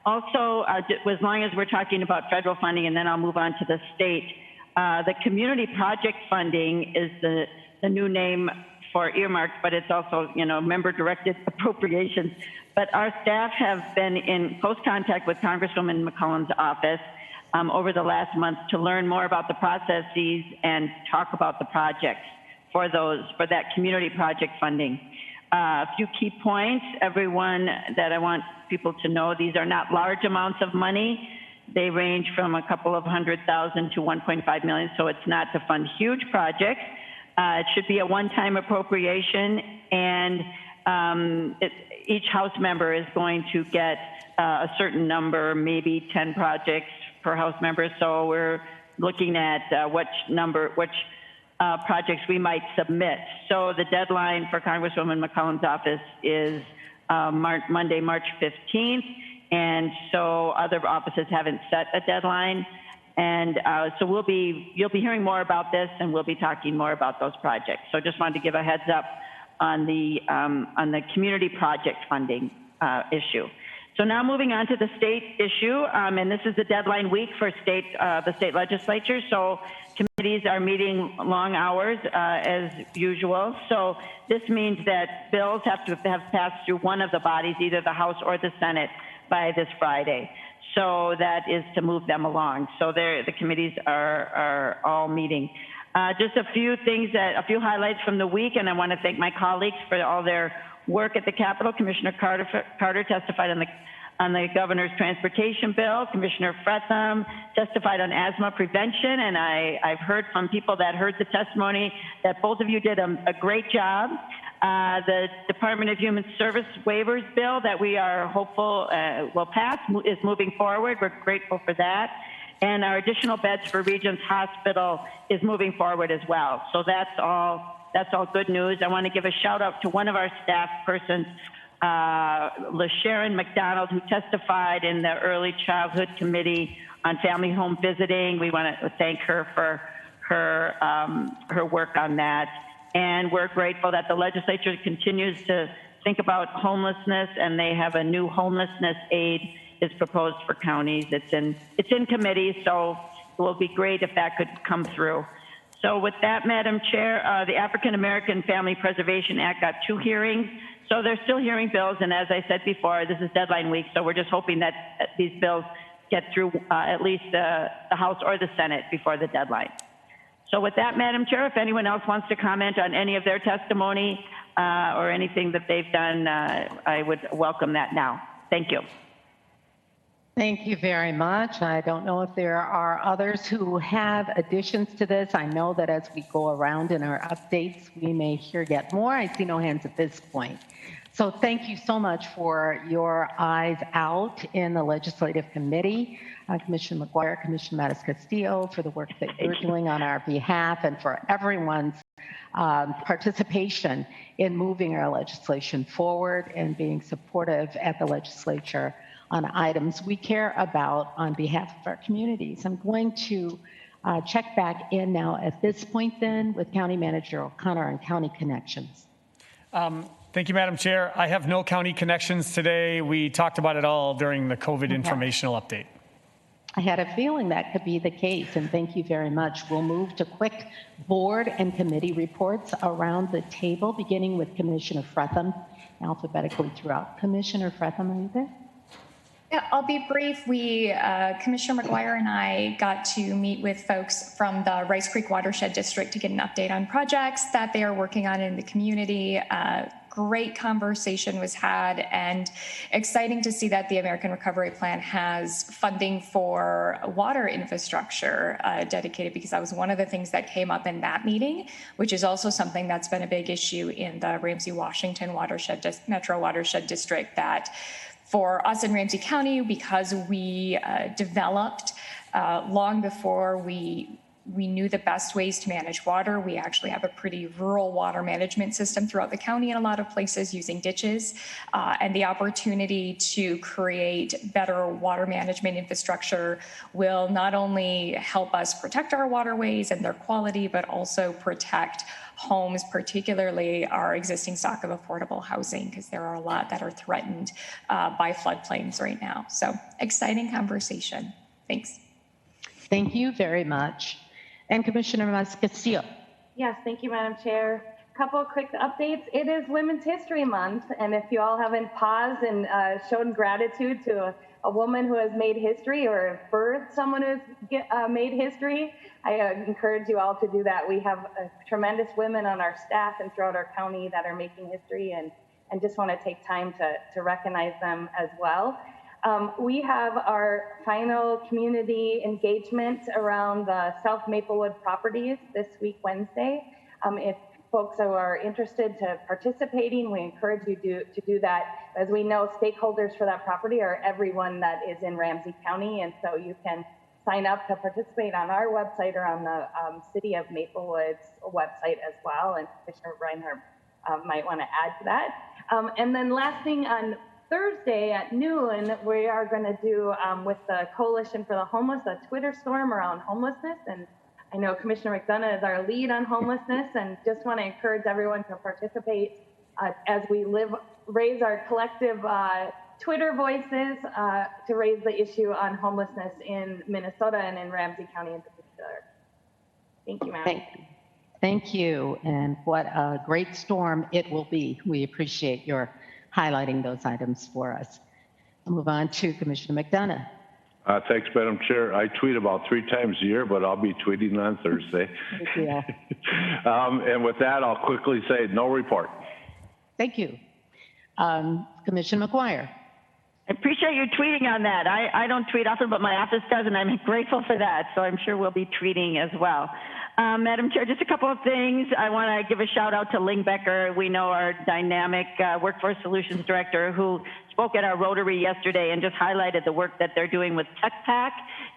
Also, as long as we're talking about federal funding, and then I'll move on to the state, the community project funding is the new name for earmarks, but it's also, member-directed appropriations. But our staff have been in close contact with Congresswoman McCollum's office over the last month to learn more about the processes and talk about the projects for that community project funding. A few key points, everyone, that I want people to know: these are not large amounts of money. They range from a couple of $100,000 to 1.5 million, so it's not to fund huge projects. It should be a one-time appropriation, and each House member is going to get a certain number, maybe 10 projects per House member. So we're looking at which projects we might submit. So the deadline for Congresswoman McCollum's office is Monday, March 15th, and so other offices haven't set a deadline. And so you'll be hearing more about this, and we'll be talking more about those projects. So just wanted to give a heads up on the community project funding issue. So now moving on to the state issue, and this is the deadline week for the state legislature. So committees are meeting long hours as usual. So this means that bills have to have passed through one of the bodies, either the House or the Senate, by this Friday. So that is to move them along. So the committees are all meeting. Just a few highlights from the week, and I want to thank my colleagues for all their work at the Capitol. Commissioner Carter testified on the governor's transportation bill. Commissioner Fretham testified on asthma prevention, and I've heard from people that heard the testimony that both of you did a great job. The Department of Human Service waivers bill that we are hopeful will pass is moving forward. We're grateful for that. And our additional beds for Regents Hospital is moving forward as well. So that's all good news. I want to give a shout out to one of our staff persons, LaSharon McDonald, who testified in the Early Childhood Committee on Family Home Visiting. We want to thank her for her work on that. And we're grateful that the legislature continues to think about homelessness, and they have a new homelessness aid is proposed for counties. It's in committee, so it will be great if that could come through. So with that, Madam Chair, the African American Family Preservation Act got 2 hearings. So they're still hearing bills, and as I said before, this is deadline week, so we're just hoping that these bills get through at least the House or the Senate before the deadline. So with that, Madam Chair, if anyone else wants to comment on any of their testimony or anything that they've done, I would welcome that now. Thank you. Thank you very much. I don't know if there are others who have additions to this. I know that as we go around in our updates, we may hear yet more. I see no hands at this point. So thank you so much for your eyes out in the Legislative Committee, Commissioner McGuire, Commissioner Mattis-Castillo, for the work that you're doing on our behalf, and for everyone's participation in moving our legislation forward and being supportive at the legislature on items we care about on behalf of our communities. I'm going to check back in now at this point then with County Manager O'Connor on County Connections. Thank you, Madam Chair. I have no county connections today. We talked about it all during the COVID informational update. I had a feeling that could be the case, and thank you very much. We'll move to quick board and committee reports around the table, beginning with Commissioner Fretham, alphabetically throughout. Commissioner Fretham, are you there? Yeah, I'll be brief. Commissioner McGuire and I got to meet with folks from the Rice Creek Watershed District to get an update on projects that they are working on in the community. Great conversation was had, and exciting to see that the American Recovery Plan has funding for water infrastructure dedicated, because that was one of the things that came up in that meeting, which is also something that's been a big issue in the Ramsey Washington Metro Watershed District, that for us in Ramsey County, because we developed long before we knew the best ways to manage water. We actually have a pretty rural water management system throughout the county in a lot of places using ditches, and the opportunity to create better water management infrastructure will not only help us protect our waterways and their quality, but also protect homes, particularly our existing stock of affordable housing, because there are a lot that are threatened by floodplains right now. So exciting conversation. Thanks. Thank you very much. And Commissioner Mattis-Castillo. Yes, thank you, Madam Chair. A couple of quick updates. It is Women's History Month, and if you all haven't paused and shown gratitude to a woman who has made history, or birthed someone who has made history, I encourage you all to do that. We have tremendous women on our staff and throughout our county that are making history, and just want to take time to recognize them as well. We have our final community engagement around the South Maplewood properties this week, Wednesday. If folks who are interested to participating, we encourage you to do that. As we know, stakeholders for that property are everyone that is in Ramsey County, and so you can sign up to participate on our website or on the City of Maplewood's website as well, and Commissioner Reinhardt might want to add to that. And then last thing, on Thursday at noon, we are going to do with the Coalition for the Homeless a Twitter storm around homelessness, and I know Commissioner McDonough is our lead on homelessness, and just want to encourage everyone to participate as we raise our collective Twitter voices to raise the issue on homelessness in Minnesota and in Ramsey County in particular. Thank you, Madam. Thank you, and what a great storm it will be. We appreciate your highlighting those items for us. I'll move on to Commissioner McDonough. Thanks, Madam Chair. I tweet about 3 times a year, but I'll be tweeting on Thursday. Yeah. And with that, I'll quickly say no report. Thank you. Commissioner McGuire. I appreciate you tweeting on that. I don't tweet often, but my office does, and I'm grateful for that. So I'm sure we'll be tweeting as well. Madam Chair, just a couple of things. I want to give a shout out to Ling Becker. We know our dynamic Workforce Solutions Director, who spoke at our Rotary yesterday and just highlighted the work that they're doing with TechPack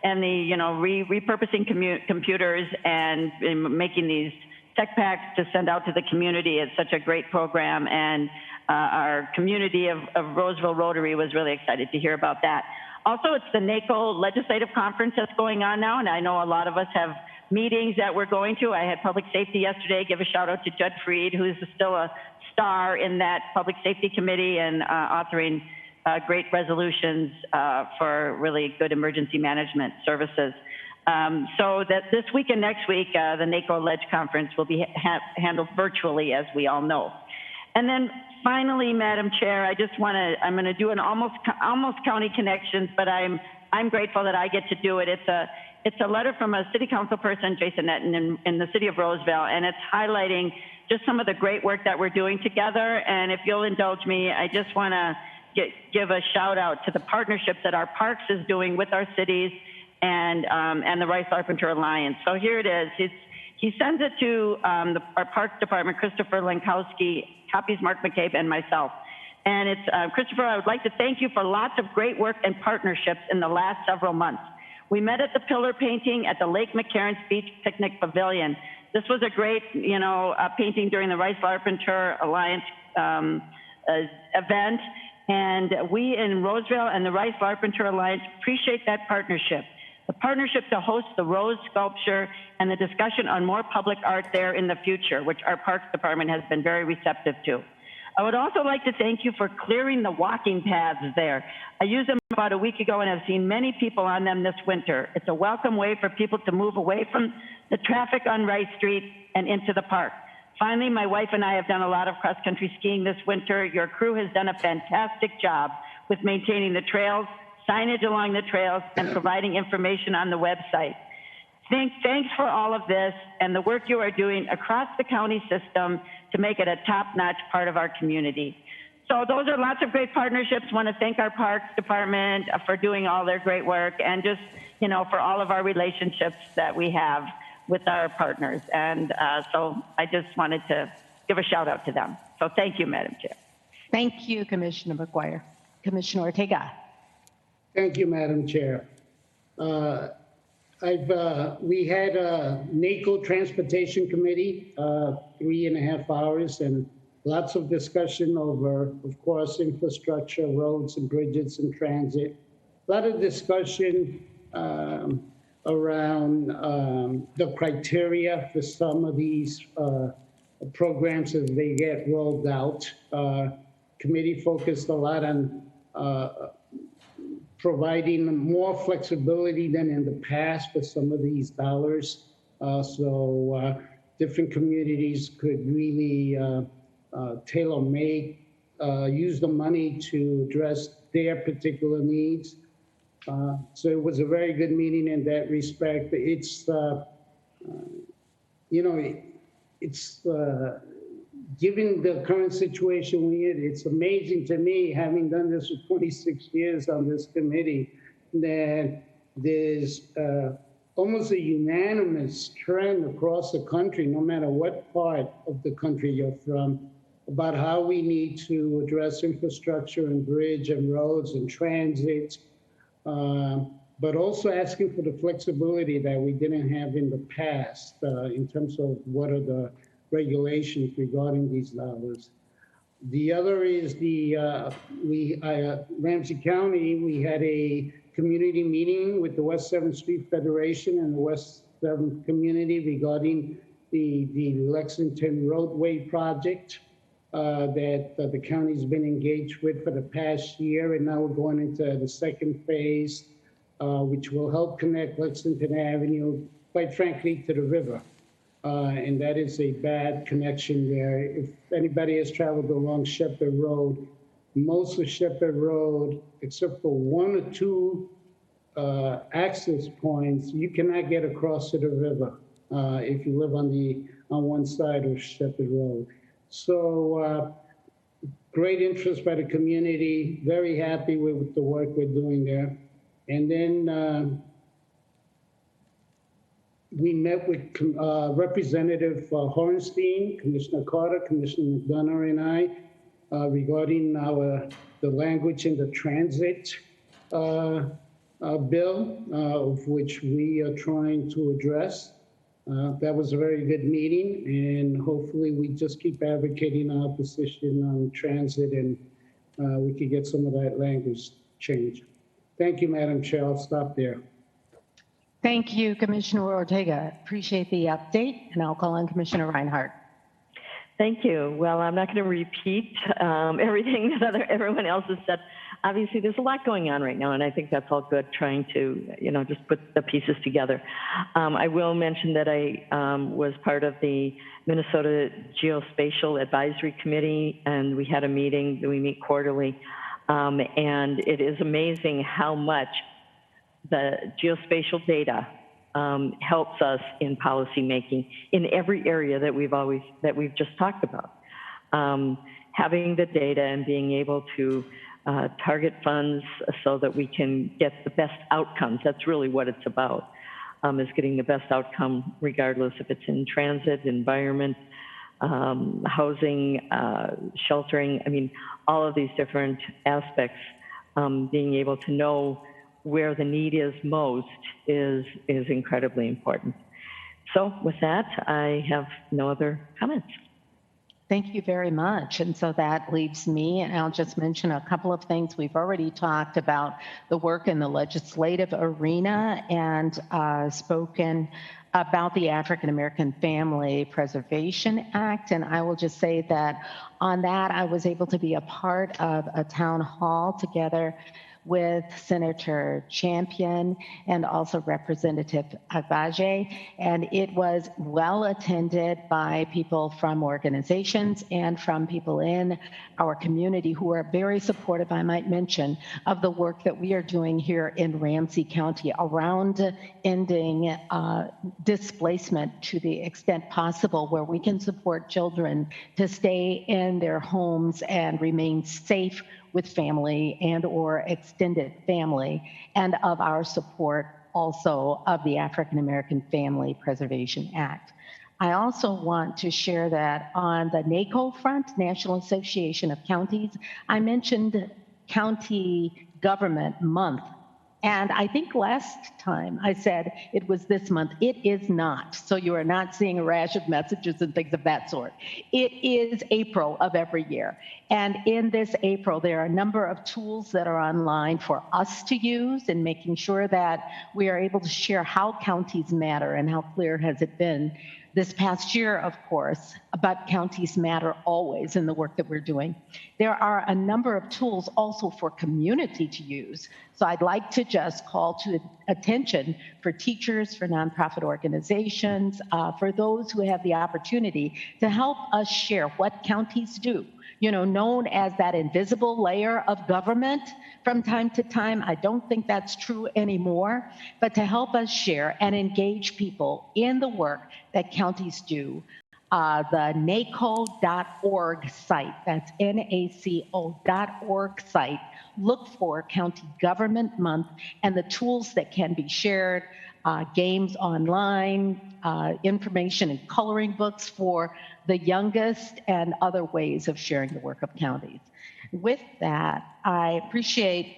and the repurposing computers and making these tech packs to send out to the community. It's such a great program, and our community of Roseville Rotary was really excited to hear about that. Also, it's the NACO Legislative Conference that's going on now, and I know a lot of us have meetings that we're going to. I had public safety yesterday. Give a shout out to Judd Freed, who's still a star in that public safety committee and authoring great resolutions for really good emergency management services. So that this week and next week, the NACO Ledge Conference will be handled virtually, as we all know. And then finally, Madam Chair, I'm going to do an almost county connections, but I'm grateful that I get to do it. It's a letter from a city council person, Jason Netton, in the city of Roseville, and it's highlighting just some of the great work that we're doing together. And if you'll indulge me, I just want to give a shout out to the partnerships that our parks is doing with our cities and the Rice-Larpenteur Alliance. So here it is. He sends it to our Parks Department, Christopher Lankowski, copies Mark McCabe, and myself. And it's, Christopher, I would like to thank you for lots of great work and partnerships in the last several months. We met at the pillar painting at the Lake McCarran's Beach Picnic Pavilion. This was a great, painting during the Rice-Larpenteur Alliance event. And we in Roseville and the Rice-Larpenteur Alliance appreciate that partnership. The partnership to host the Rose sculpture and the discussion on more public art there in the future, which our Parks Department has been very receptive to. I would also like to thank you for clearing the walking paths there. I used them about a week ago and have seen many people on them this winter. It's a welcome way for people to move away from the traffic on Rice Street and into the park. Finally, my wife and I have done a lot of cross-country skiing this winter. Your crew has done a fantastic job with maintaining the trails, signage along the trails, and providing information on the website. Thanks for all of this and the work you are doing across the county system to make it a top-notch part of our community. So those are lots of great partnerships. I want to thank our Parks Department for doing all their great work and just, for all of our relationships that we have with our partners. And so I just wanted to give a shout out to them. So thank you, Madam Chair. Thank you, Commissioner McGuire. Commissioner Ortega. Thank you, Madam Chair. We had a NACO Transportation Committee, 3.5 hours, and lots of discussion over, of course, infrastructure, roads and bridges and transit. A lot of discussion around the criteria for some of these programs as they get rolled out. Committee focused a lot on providing more flexibility than in the past for some of these dollars. So different communities could really tailor-make, use the money to address their particular needs. So it was a very good meeting in that respect. It's, given the current situation we're in, it's amazing to me, having done this for 26 years on this committee, that there's almost a unanimous trend across the country, no matter what part of the country you're from, about how we need to address infrastructure and bridge and roads and transit, but also asking for the flexibility that we didn't have in the past in terms of what are the regulations regarding these dollars. The other is Ramsey County, we had a community meeting with the West 7th Street Federation and the West 7th community regarding the Lexington roadway project that the county's been engaged with for the past year. And now we're going into the second phase, which will help connect Lexington Avenue, quite frankly, to the river. And that is a bad connection there. If anybody has traveled along Shepherd Road, most of Shepherd Road, except for 1 or 2 access points, you cannot get across to the river if you live on one side of Shepherd Road. So great interest by the community, very happy with the work we're doing there. And then we met with Representative Horenstein, Commissioner Carter, Commissioner McDonough, and I regarding the language in the transit bill, of which we are trying to address. That was a very good meeting, and hopefully we just keep advocating our position on transit, and we could get some of that language changed. Thank you, Madam Chair. I'll stop there. Thank you, Commissioner Ortega. Appreciate the update, and I'll call on Commissioner Reinhardt. Thank you. Well, I'm not going to repeat everything that everyone else has said. Obviously, there's a lot going on right now, and I think that's all good, trying to, just put the pieces together. I will mention that I was part of the Minnesota Geospatial Advisory Committee, and we had a meeting that we meet quarterly. And it is amazing how much the geospatial data helps us in policy making in every area that we've just talked about. Having the data and being able to target funds so that we can get the best outcomes. That's really what it's about, is getting the best outcome regardless if it's in transit, environment, housing, sheltering. I mean, all of these different aspects, being able to know where the need is most is incredibly important. So with that, I have no other comments. Thank you very much. And so that leaves me, and I'll just mention a couple of things. We've already talked about the work in the legislative arena and spoken about the African American Family Preservation Act. And I will just say that on that, I was able to be a part of a town hall together with Senator Champion and also Representative Agbaje. And it was well attended by people from organizations and from people in our community who are very supportive, I might mention, of the work that we are doing here in Ramsey County around ending displacement to the extent possible, where we can support children to stay in their homes and remain safe with family and or extended family, and of our support also of the African American Family Preservation Act. I also want to share that on the NACO front, National Association of Counties, I mentioned County Government Month. And I think last time I said it was this month. It is not. So you are not seeing a rash of messages and things of that sort. It is April of every year. And in this April, there are a number of tools that are online for us to use in making sure that we are able to share how counties matter and how clear has it been this past year, of course, but counties matter always in the work that we're doing. There are a number of tools also for community to use. So I'd like to just call to attention for teachers, for nonprofit organizations, for those who have the opportunity to help us share what counties do, you know, known as that invisible layer of government from time to time. I don't think that's true anymore, but to help us share and engage people in the work that counties do. The NACO.org site, that's NACO.org site, look for County Government Month and the tools that can be shared, games online, information and coloring books for the youngest, and other ways of sharing the work of counties. With that, I appreciate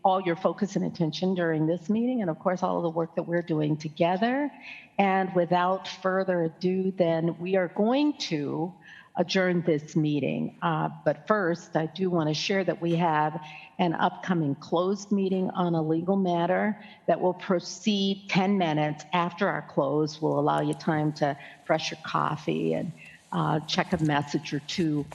all your focus and attention during this meeting, and of course, all of the work that we're doing together. And without further ado, then we are going to adjourn this meeting. But first, I do want to share that we have an upcoming closed meeting on a legal matter that will proceed 10 minutes after our close. Will allow you time to fresh your coffee and check a message or two.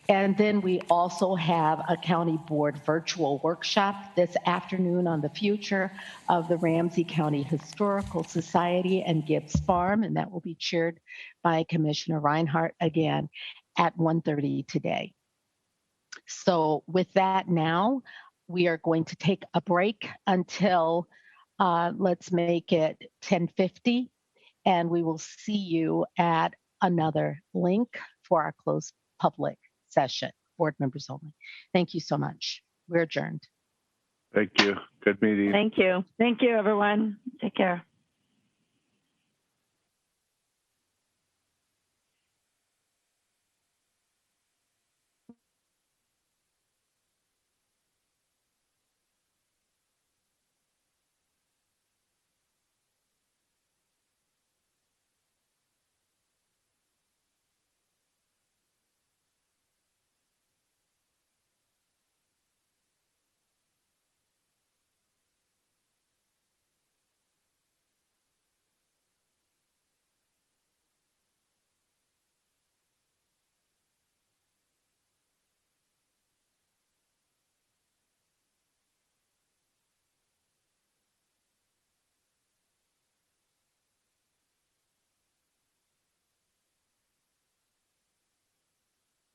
And then we also have a county board virtual workshop this afternoon on the future of the Ramsey County Historical Society and Gibbs Farm, and that will be chaired by Commissioner Reinhardt again at 1:30 today. So with that now, we are going to take a break until, let's make it 10:50, and we will see you at another link for our closed public session, board members only. Thank you so much. We're adjourned. Thank you. Good meeting. Thank you. Thank you, everyone. Take care.